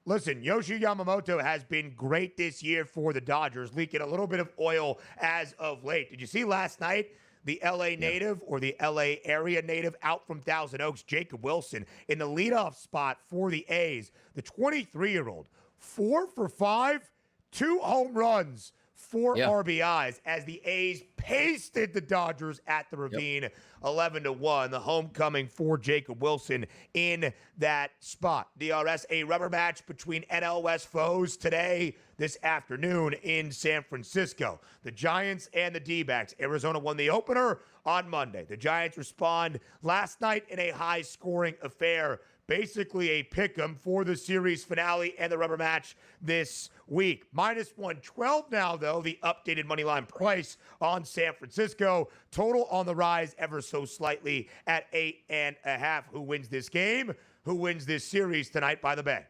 Listen, Yoshi Yamamoto has been great this year for the Dodgers, leaking a little bit of oil as of late. Did you see last night? The LA native or the LA area native out from Thousand Oaks, Jacob Wilson, in the leadoff spot for the A's. The 23-year-old, 4 for 5, 2 home runs, 4 RBIs as the A's pasted the Dodgers at the Ravine 11-1. The homecoming for Jacob Wilson in that spot. DRS, a rubber match between NL West foes today, this afternoon in San Francisco. The Giants and the D-backs. Arizona won the opener on Monday. The Giants respond last night in a high-scoring affair. Basically a pick'em for the series finale and the rubber match this week. Minus 112 now, though, the updated money line price on San Francisco. Total on the rise ever so slightly at 8.5. Who wins this game? Who wins this series tonight by the Bay?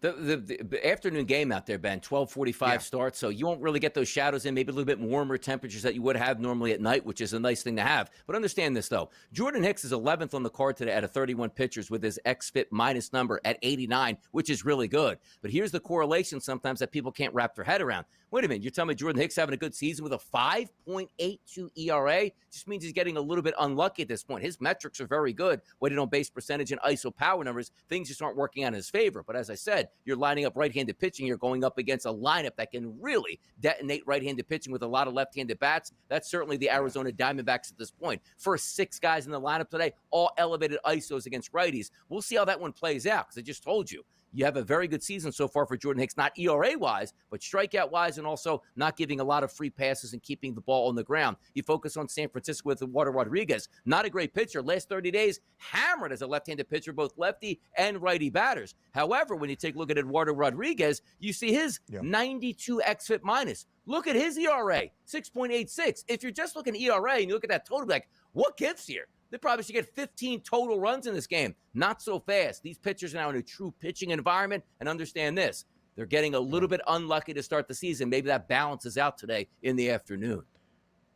The afternoon game out there, Ben, 12:45 start, so you won't really get those shadows in, maybe a little bit warmer temperatures that you would have normally at night, which is a nice thing to have. But understand this, though. Jordan Hicks is 11th on the card today out of 31 pitchers with his xFit minus number at 89, which is really good. But here's the correlation sometimes that people can't wrap their head around. Wait a minute, you're telling me Jordan Hicks having a good season with a 5.82 ERA? Just means he's getting a little bit unlucky at this point. His metrics are very good. Weighted on base percentage and ISO power numbers, things just aren't working out in his favor. But as I said, you're lining up right-handed pitching. You're going up against a lineup that can really detonate right-handed pitching with a lot of left-handed bats. That's certainly the Arizona Diamondbacks at this point. First 6 guys in the lineup today, all elevated ISOs against righties. We'll see how that one plays out, because I just told you. You have a very good season so far for Jordan Hicks, not ERA-wise, but strikeout-wise, and also not giving a lot of free passes and keeping the ball on the ground. You focus on San Francisco with Eduardo Rodriguez, not a great pitcher. Last 30 days, hammered as a left-handed pitcher, both lefty and righty batters. However, when you take a look at Eduardo Rodriguez, you see his 92 xFit minus. Look at his ERA, 6.86. If you're just looking at ERA and you look at that total, like, what gives here? They probably should get 15 total runs in this game. Not so fast. These pitchers are now in a true pitching environment, and understand this. They're getting a little bit unlucky to start the season. Maybe that balances out today in the afternoon.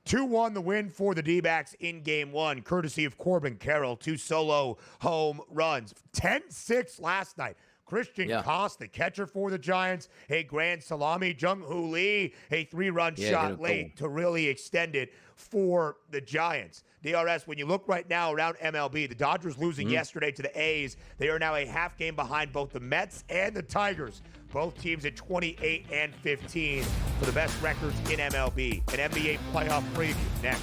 2-1 the win for the D-backs in Game 1, courtesy of Corbin Carroll, 2 solo home runs. 10-6 last night. Christian Koss, the catcher for the Giants, a grand salami. Jung-Hoo Lee, a 3-run shot late to really extend it for the Giants. DRS, when you look right now around MLB, the Dodgers losing yesterday to the A's. They are now a half game behind both the Mets and the Tigers. Both teams at 28 and 15 for the best records in MLB. An NBA playoff preview next.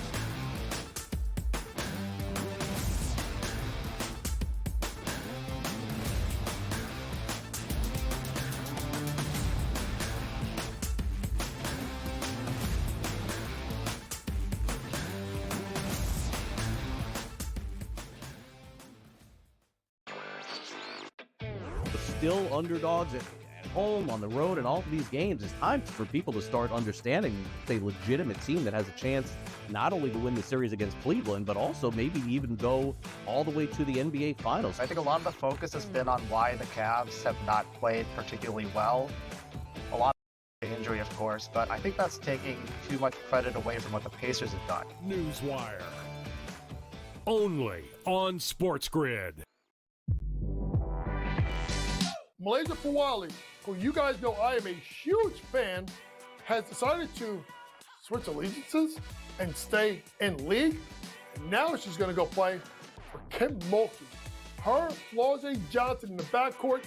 Still underdogs at home, on the road, and all of these games. It's time for people to start understanding it's a legitimate team that has a chance not only to win the series against Cleveland, but also maybe even go all the way to the NBA Finals. I think a lot of the focus has been on why the Cavs have not played particularly well. A lot of injury, of course, but I think that's taking too much credit away from what the Pacers have done. Newswire. Only on SportsGrid. Malaysia Fawali, who you guys know I am a huge fan, has decided to switch allegiances and stay in league. And now she's going to go play for Kim Mulkey. Her, Flau'jae Johnson in the backcourt.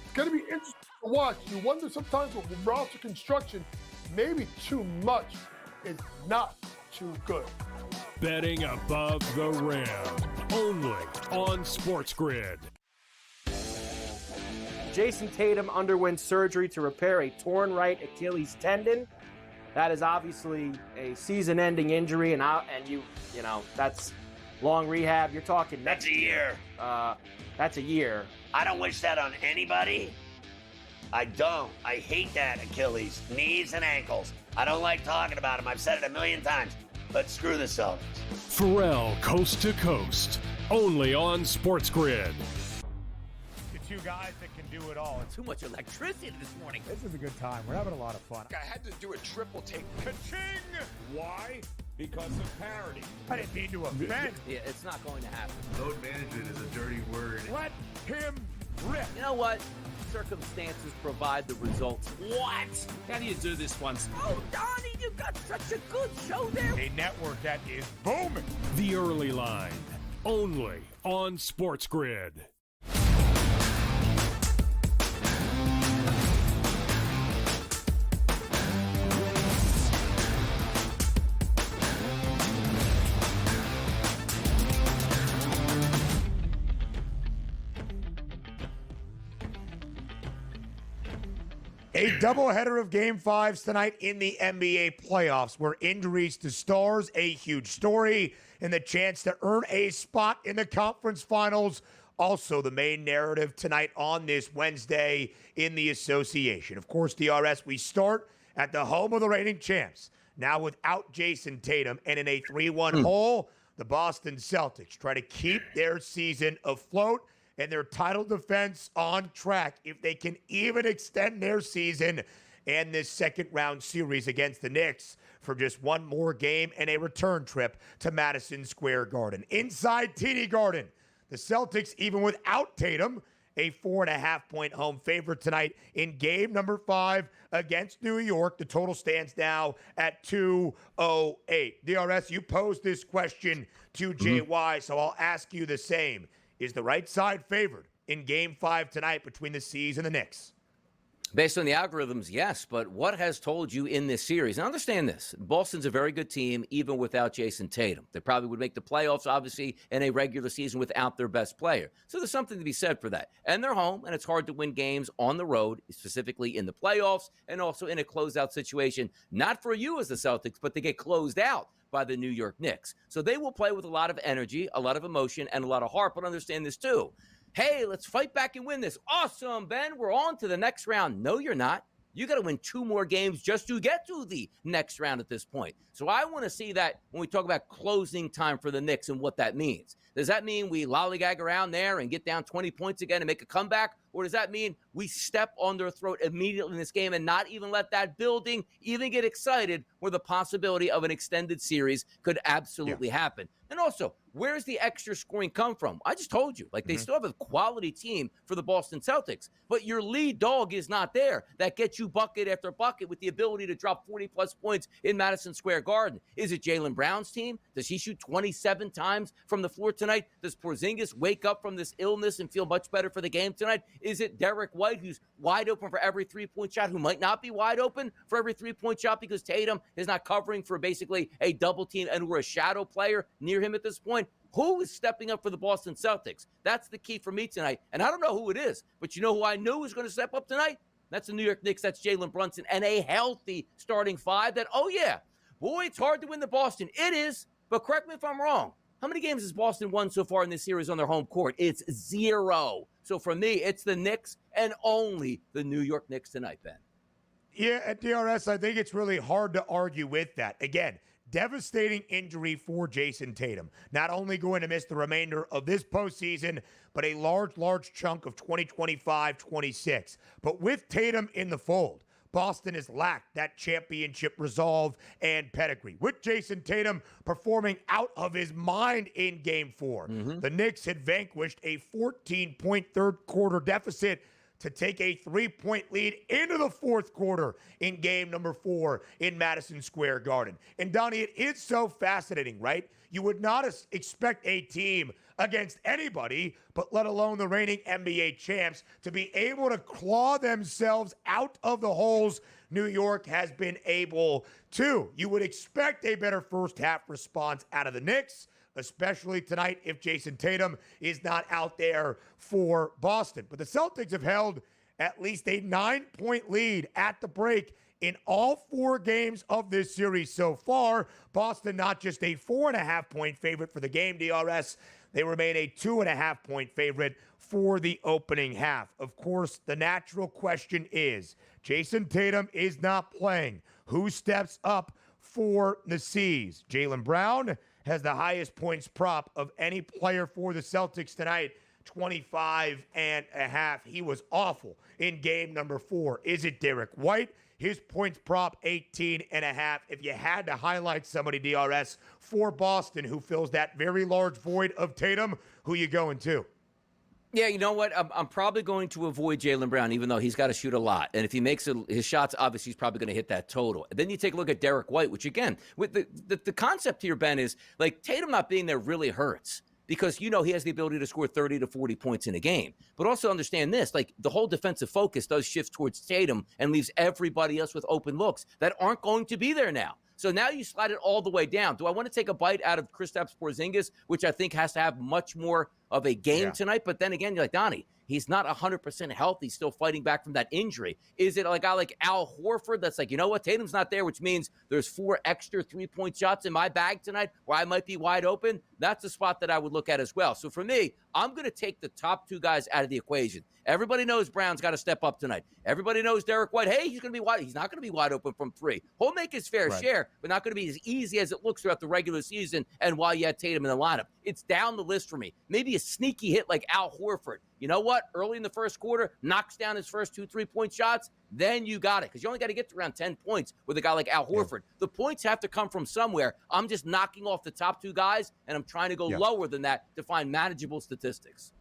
It's going to be interesting to watch. You wonder sometimes with roster construction, maybe too much is not too good. Betting above the rim. Only on SportsGrid. Jason Tatum underwent surgery to repair a torn right Achilles tendon. That is obviously a season-ending injury, and you know that's long rehab. You're talking that's a year. That's a year. I don't wish that on anybody. I don't. I hate that Achilles, knees and ankles. I don't like talking about them. I've said it a million times. But screw the Celtics. Pharrell, coast to coast. Only on SportsGrid. The two guys that can do it all. Too much electricity this morning. This is a good time. We're having a lot of fun. I had to do a triple take. Ka-ching! Why? Because of parity. I didn't mean to offend. Yeah, it's not going to happen. Load management is a dirty word. Let him rip. You know what? Circumstances provide the results. What? How do you do this once? Oh, Donnie, you got such a good show there. A network that is booming. The Early Line. Only on SportsGrid. A doubleheader of Game 5s tonight in the NBA playoffs, where injuries to stars, a huge story, and the chance to earn a spot in the conference finals, also the main narrative tonight on this Wednesday in the association. Of course, DRS, we start at the home of the reigning champs. Now without Jason Tatum, and in a 3-1 hole, the Boston Celtics try to keep their season afloat and their title defense on track if they can even extend their season and this second-round series against the Knicks for just one more game and a return trip to Madison Square Garden. Inside TD Garden, the Celtics, even without Tatum, a 4.5-point home favorite tonight in game number 5 against New York. The total stands now at 208. DRS, you posed this question to JY, so I'll ask you the same. Is the right side favored in game 5 tonight between the C's and the Knicks? Based on the algorithms, yes, but what has told you in this series? And understand this, Boston's a very good team, even without Jason Tatum. They probably would make the playoffs, obviously, in a regular season without their best player. So there's something to be said for that. And they're home, and it's hard to win games on the road, specifically in the playoffs, and also in a closeout situation, not for you as the Celtics, but to get closed out by the New York Knicks. So they will play with a lot of energy, a lot of emotion, and a lot of heart, but understand this too. Hey, let's fight back and win this. Awesome, Ben. We're on to the next round. No, you're not. You got to win 2 more games just to get to the next round at this point. So I want to see that when we talk about closing time for the Knicks and what that means. Does that mean we lollygag around there and get down 20 points again and make a comeback? Or does that mean we step on their throat immediately in this game and not even let that building even get excited where the possibility of an extended series could absolutely happen? And also, where's the extra scoring come from? I just told you, like they still have a quality team for the Boston Celtics, but your lead dog is not there. That gets you bucket after bucket with the ability to drop 40-plus points in Madison Square Garden. Is it Jaylen Brown's team? Does he shoot 27 times from the floor tonight? Does Porzingis wake up from this illness and feel much better for the game tonight? Is it Derek White, who's wide open for every three-point shot, who might not be wide open for every three-point shot because Tatum is not covering for basically a double team and we're a shadow player near him at this point? Who is stepping up for the Boston Celtics? That's the key for me tonight. And I don't know who it is, but you know who I knew was going to step up tonight? That's the New York Knicks. That's Jalen Brunson and a healthy starting 5 that, oh yeah, boy, it's hard to win the Boston. It is, but correct me if I'm wrong. How many games has Boston won so far in this series on their home court? It's 0. So for me, it's the Knicks and only the New York Knicks tonight, Ben. Yeah, at DRS, I think it's really hard to argue with that. Again, devastating injury for Jason Tatum. Not only going to miss the remainder of this postseason, but a large chunk of 2025-26. But with Tatum in the fold, Boston has lacked that championship resolve and pedigree. With Jason Tatum performing out of his mind in Game 4, the Knicks had vanquished a 14-point third-quarter deficit to take a 3-point lead into the fourth quarter in game number 4 in Madison Square Garden. And Donnie, it is so fascinating, right? You would not expect a team against anybody, but let alone the reigning NBA champs, to be able to claw themselves out of the holes New York has been able to. You would expect a better first half response out of the Knicks, especially tonight if Jason Tatum is not out there for Boston. But the Celtics have held at least a 9-point lead at the break in all 4 games of this series so far. Boston not just a 4.5-point favorite for the game, DRS. They remain a 2.5-point favorite for the opening half. Of course, the natural question is, Jason Tatum is not playing. Who steps up for the C's? Jaylen Brown has the highest points prop of any player for the Celtics tonight, 25.5. He was awful in game number 4. Is it Derek White? His points prop, 18.5. If you had to highlight somebody, DRS, for Boston who fills that very large void of Tatum, who you going to? Yeah, you know what? I'm probably going to avoid Jaylen Brown, even though he's got to shoot a lot. And if he makes his shots, obviously he's probably going to hit that total. And then you take a look at Derek White, which again, with the concept here, Ben, is like Tatum not being there really hurts. Because, you know, he has the ability to score 30 to 40 points in a game. But also understand this, like the whole defensive focus does shift towards Tatum and leaves everybody else with open looks that aren't going to be there now. So now you slide it all the way down. Do I want to take a bite out of Kristaps Porzingis, which I think has to have much more of a game tonight? But then again, you're like, Donnie, he's not 100% healthy, still fighting back from that injury. Is it a guy like Al Horford that's like, you know what, Tatum's not there, which means there's 4 extra 3-point shots in my bag tonight where I might be wide open? That's a spot that I would look at as well. So for me, I'm going to take the top 2 guys out of the equation. Everybody knows Brown's got to step up tonight. Everybody knows Derek White, hey, he's going to be wide. He's not going to be wide open from 3. He'll make his fair share, but not going to be as easy as it looks throughout the regular season and while you had Tatum in the lineup. It's down the list for me. Maybe a sneaky hit like Al Horford you know what? Early in the first quarter, knocks down his first 2 3-point shots, then you got it. Because you only got to get to around 10 points with a guy like Al Horford. The points have to come from somewhere. I'm just knocking off the top 2 guys, and I'm trying to go lower than that to find manageable statistics.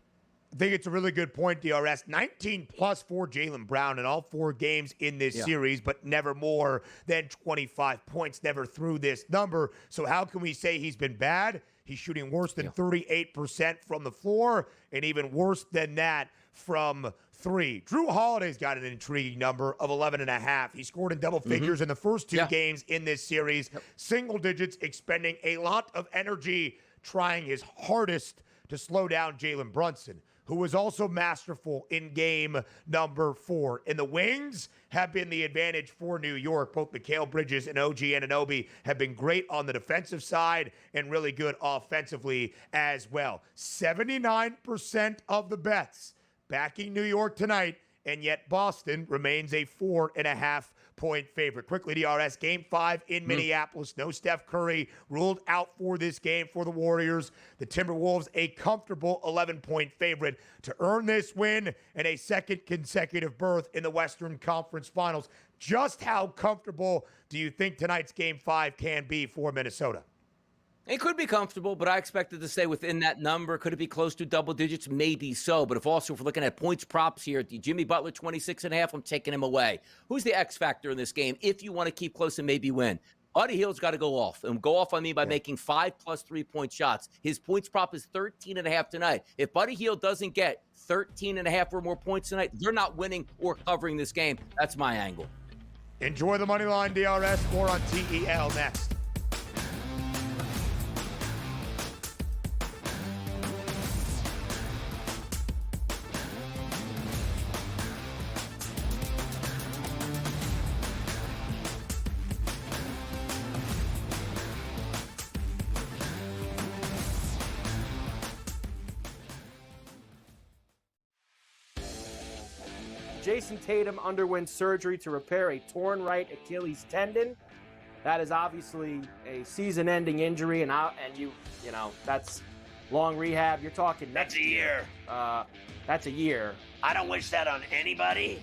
I think it's a really good point, DRS. 19 plus for Jaylen Brown in all 4 games in this series, but never more than 25 points, never through this number. So how can we say he's been bad? He's shooting worse than 38% from the floor, and even worse than that from 3. Drew Holiday's got an intriguing number of 11.5. He scored in double figures in the first 2 games in this series. Single digits, expending a lot of energy, trying his hardest to slow down Jalen Brunson, who was also masterful in game number 4. And the wings have been the advantage for New York. Both Mikal Bridges and OG Anunoby have been great on the defensive side and really good offensively as well. 79% of the bets backing New York tonight, and yet Boston remains a 4.5-point favorite. Quickly, DRS, Game 5 in Minneapolis. No Steph Curry, ruled out for this game for the Warriors. The Timberwolves, a comfortable 11-point favorite to earn this win and a second consecutive berth in the Western Conference Finals. Just how comfortable do you think tonight's Game 5 can be for Minnesota? It could be comfortable, but I expect it to stay within that number. Could it be close to double digits? Maybe so. But if we're looking at points props here, Jimmy Butler, 26.5, I'm taking him away. Who's the X factor in this game if you want to keep close and maybe win? Buddy Hield's got to go off. And go off, I mean, by making 5+ 3-point shots. His points prop is 13.5 tonight. If Buddy Hield doesn't get 13.5 or more points tonight, they're not winning or covering this game. That's my angle. Enjoy the money line, DRS. More on TEL next. Jason Tatum underwent surgery to repair a torn right Achilles tendon. That is obviously a season-ending injury, and you know that's long rehab. You're talking that's a year. That's a year. I don't wish that on anybody.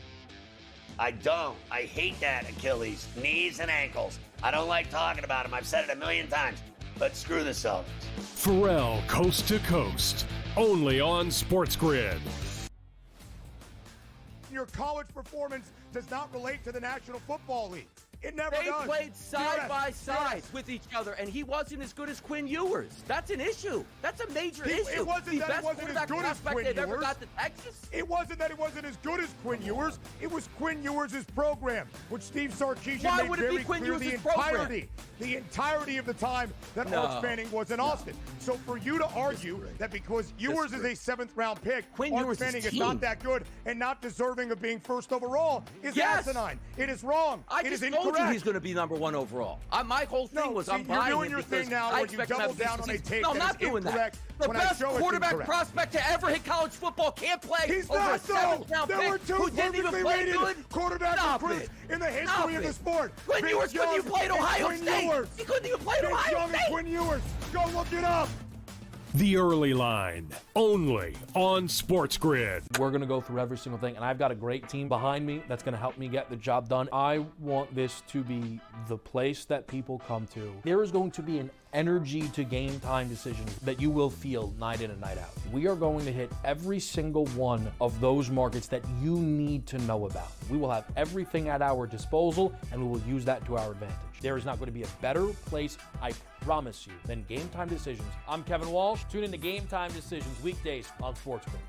I don't. I hate that Achilles, knees and ankles. I don't like talking about them. I've said it a million times. But screw the Celtics. Pharrell, Coast to Coast, only on SportsGrid. Your college performance does not relate to the National Football League. It never does. They played side by side with each other, and he wasn't as good as Quinn Ewers. That's an issue. That's a major issue. It wasn't that he wasn't as good as Quinn Ewers. Ever got to Texas? It wasn't that he wasn't as good as Quinn Ewers. It was Quinn Ewers' program, which Steve Sarkisian made very clear the entirety of the time that Arch Manning was in Austin. So for you to argue that because Ewers is a 7th-round pick, Arch Manning is not that good and not deserving of being first overall is asinine. It is wrong. It is incorrect. He's going to be number 1 overall. My whole thing was I'm buying him. You're doing your thing now where you double down on a tape that is incorrect. The best quarterback prospect to ever hit college football can't play. He's over not, though. There were 2 perfectly rated quarterback recruits in the history of the sport. Quinn Ewers couldn't even play at Ohio State. He couldn't even play at Ohio State. Quinn Ewers. Go look it up. The Early Line, only on SportsGrid. We're going to go through every single thing, and I've got a great team behind me that's going to help me get the job done. I want this to be the place that people come to. There is going to be an energy to game time decisions that you will feel night in and night out. We are going to hit every single one of those markets that you need to know about. We will have everything at our disposal, and we will use that to our advantage. There is not going to be a better place, I promise you, than Game Time Decisions. I'm Kevin Walsh. Tune in to Game Time Decisions weekdays on SportsGrid.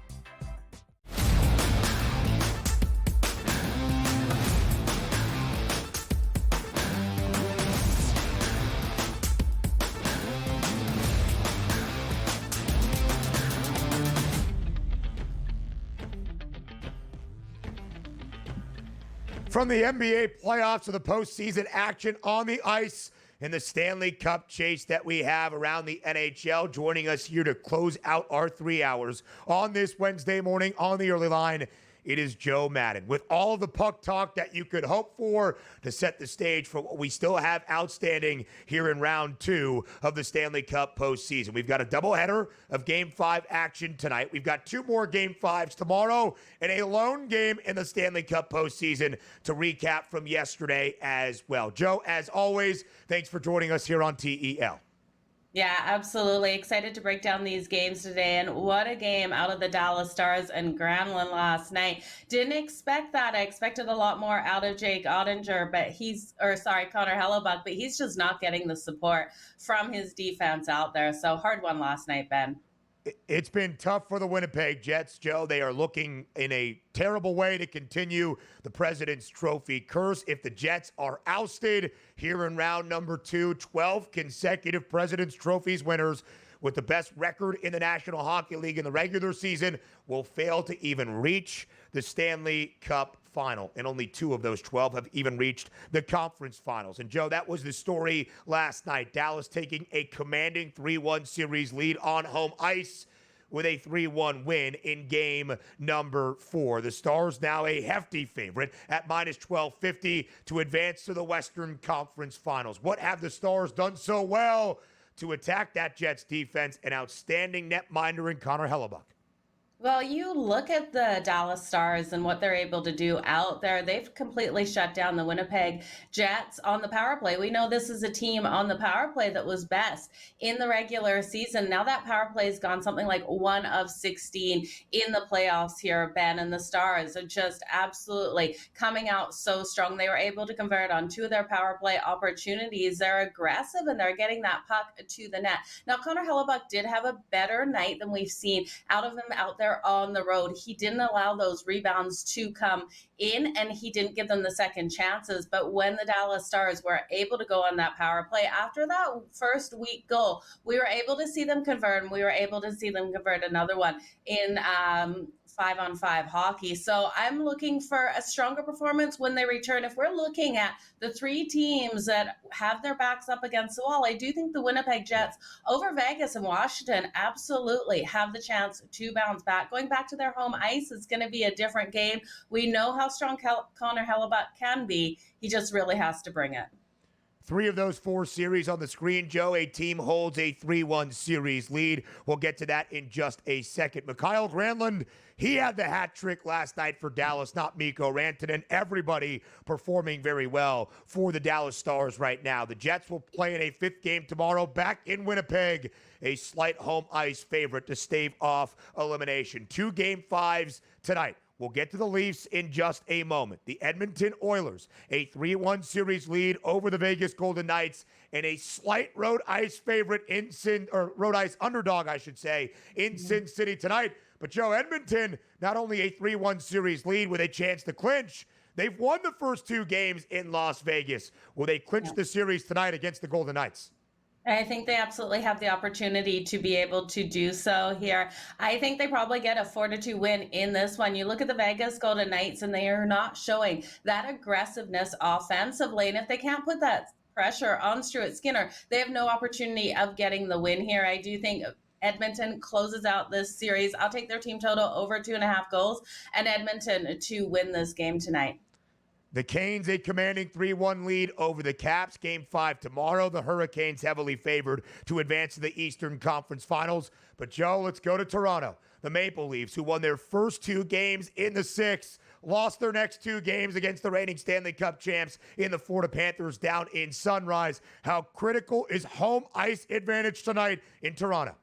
From the NBA playoffs to the postseason action on the ice in the Stanley Cup chase that we have around the NHL, joining us here to close out our 3 hours on this Wednesday morning on the Early Line, it is Joe Madden. With all of the puck talk that you could hope for to set the stage for what we still have outstanding here in round 2 of the Stanley Cup postseason. We've got a doubleheader of Game 5 action tonight. We've got 2 more Game 5s tomorrow and a lone game in the Stanley Cup postseason to recap from yesterday as well. Joe, as always, thanks for joining us here on TEL. Yeah, absolutely. Excited to break down these games today. And what a game out of the Dallas Stars and Granlund last night. Didn't expect that. I expected a lot more out of Jake Ottinger, Connor Hellebuck, but he's just not getting the support from his defense out there. So hard one last night, Ben. It's been tough for the Winnipeg Jets, Joe. They are looking in a terrible way to continue the President's Trophy curse. If the Jets are ousted here in round number 2, 12 consecutive President's Trophies winners with the best record in the National Hockey League in the regular season will fail to even reach the Stanley Cup final. And only 2 of those 12 have even reached the conference finals. And Joe, that was the story last night. Dallas taking a commanding 3-1 series lead on home ice with a 3-1 win in game number 4. The Stars now a hefty favorite at minus 1250 to advance to the Western Conference Finals. What have the Stars done so well to attack that Jets defense? An outstanding netminder in Connor Hellebuck. Well, you look at the Dallas Stars and what they're able to do out there. They've completely shut down the Winnipeg Jets on the power play. We know this is a team on the power play that was best in the regular season. Now that power play has gone something like 1 of 16 in the playoffs here, Ben, and the Stars are just absolutely coming out so strong. They were able to convert on 2 of their power play opportunities. They're aggressive and they're getting that puck to the net. Now, Connor Hellebuck did have a better night than we've seen out of him out there on the road. He didn't allow those rebounds to come in and he didn't give them the second chances. But when the Dallas Stars were able to go on that power play after that first week goal, we were able to see them convert, and we were able to see them convert another one in 5-on-5 hockey. So I'm looking for a stronger performance when they return. If we're looking at the 3 teams that have their backs up against the wall, I do think the Winnipeg Jets over Vegas and Washington absolutely have the chance to bounce back. Going back to their home ice is going to be a different game. We know how strong Connor Hellebuck can be. He just really has to bring it. 3 of those 4 series on the screen, Joe. A team holds a 3-1 series lead. We'll get to that in just a second. Mikael Granlund, he had the hat trick last night for Dallas, not Mikko Rantanen. Everybody performing very well for the Dallas Stars right now. The Jets will play in a 5th game tomorrow back in Winnipeg, a slight home ice favorite to stave off elimination. 2 Game 5s tonight. We'll get to the Leafs in just a moment. The Edmonton Oilers, a 3-1 series lead over the Vegas Golden Knights, and a slight road ice favorite road ice underdog, I should say, in Sin City tonight. But Joe, Edmonton, not only a 3-1 series lead with a chance to clinch, they've won the first 2 games in Las Vegas. Will they clinch the series tonight against the Golden Knights? I think they absolutely have the opportunity to be able to do so here. I think they probably get a 4-2 win in this one. You look at the Vegas Golden Knights, and they are not showing that aggressiveness offensively. And if they can't put that pressure on Stewart Skinner, they have no opportunity of getting the win here. I do think Edmonton closes out this series. I'll take their team total over 2.5 goals and Edmonton to win this game tonight. The Canes, a commanding 3-1 lead over the Caps. Game 5 tomorrow. The Hurricanes heavily favored to advance to the Eastern Conference Finals. But, Joe, let's go to Toronto. The Maple Leafs, who won their first 2 games in the 6th, lost their next 2 games against the reigning Stanley Cup champs in the Florida Panthers down in Sunrise. How critical is home ice advantage tonight in Toronto?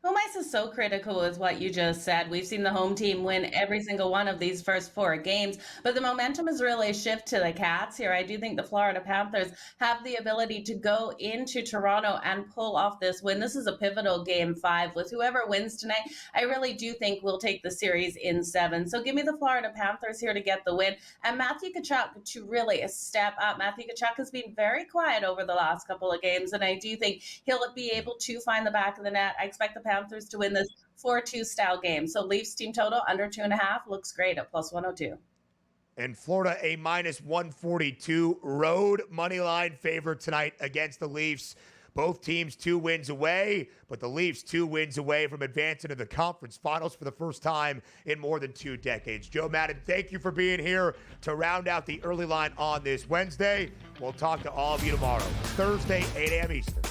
Home ice is so critical is what you just said. We've seen the home team win every single one of these first 4 games, but the momentum has really shifted to the Cats here. I do think the Florida Panthers have the ability to go into Toronto and pull off this win. This is a pivotal Game 5 with whoever wins tonight. I really do think we'll take the series in 7. So give me the Florida Panthers here to get the win. And Matthew Tkachuk to really step up. Matthew Tkachuk has been very quiet over the last couple of games, and I do think he'll be able to find the back of the net. I expect the Panthers to win this 4-2 style game. So Leafs team total under 2.5 looks great at plus 102. And Florida, a minus 142 road money line favorite tonight against the Leafs. Both teams 2 wins away, but the Leafs 2 wins away from advancing to the conference finals for the first time in more than 2 decades. Joe Madden, thank you for being here to round out the early line on this Wednesday. We'll talk to all of you tomorrow, Thursday, 8 a.m. Eastern.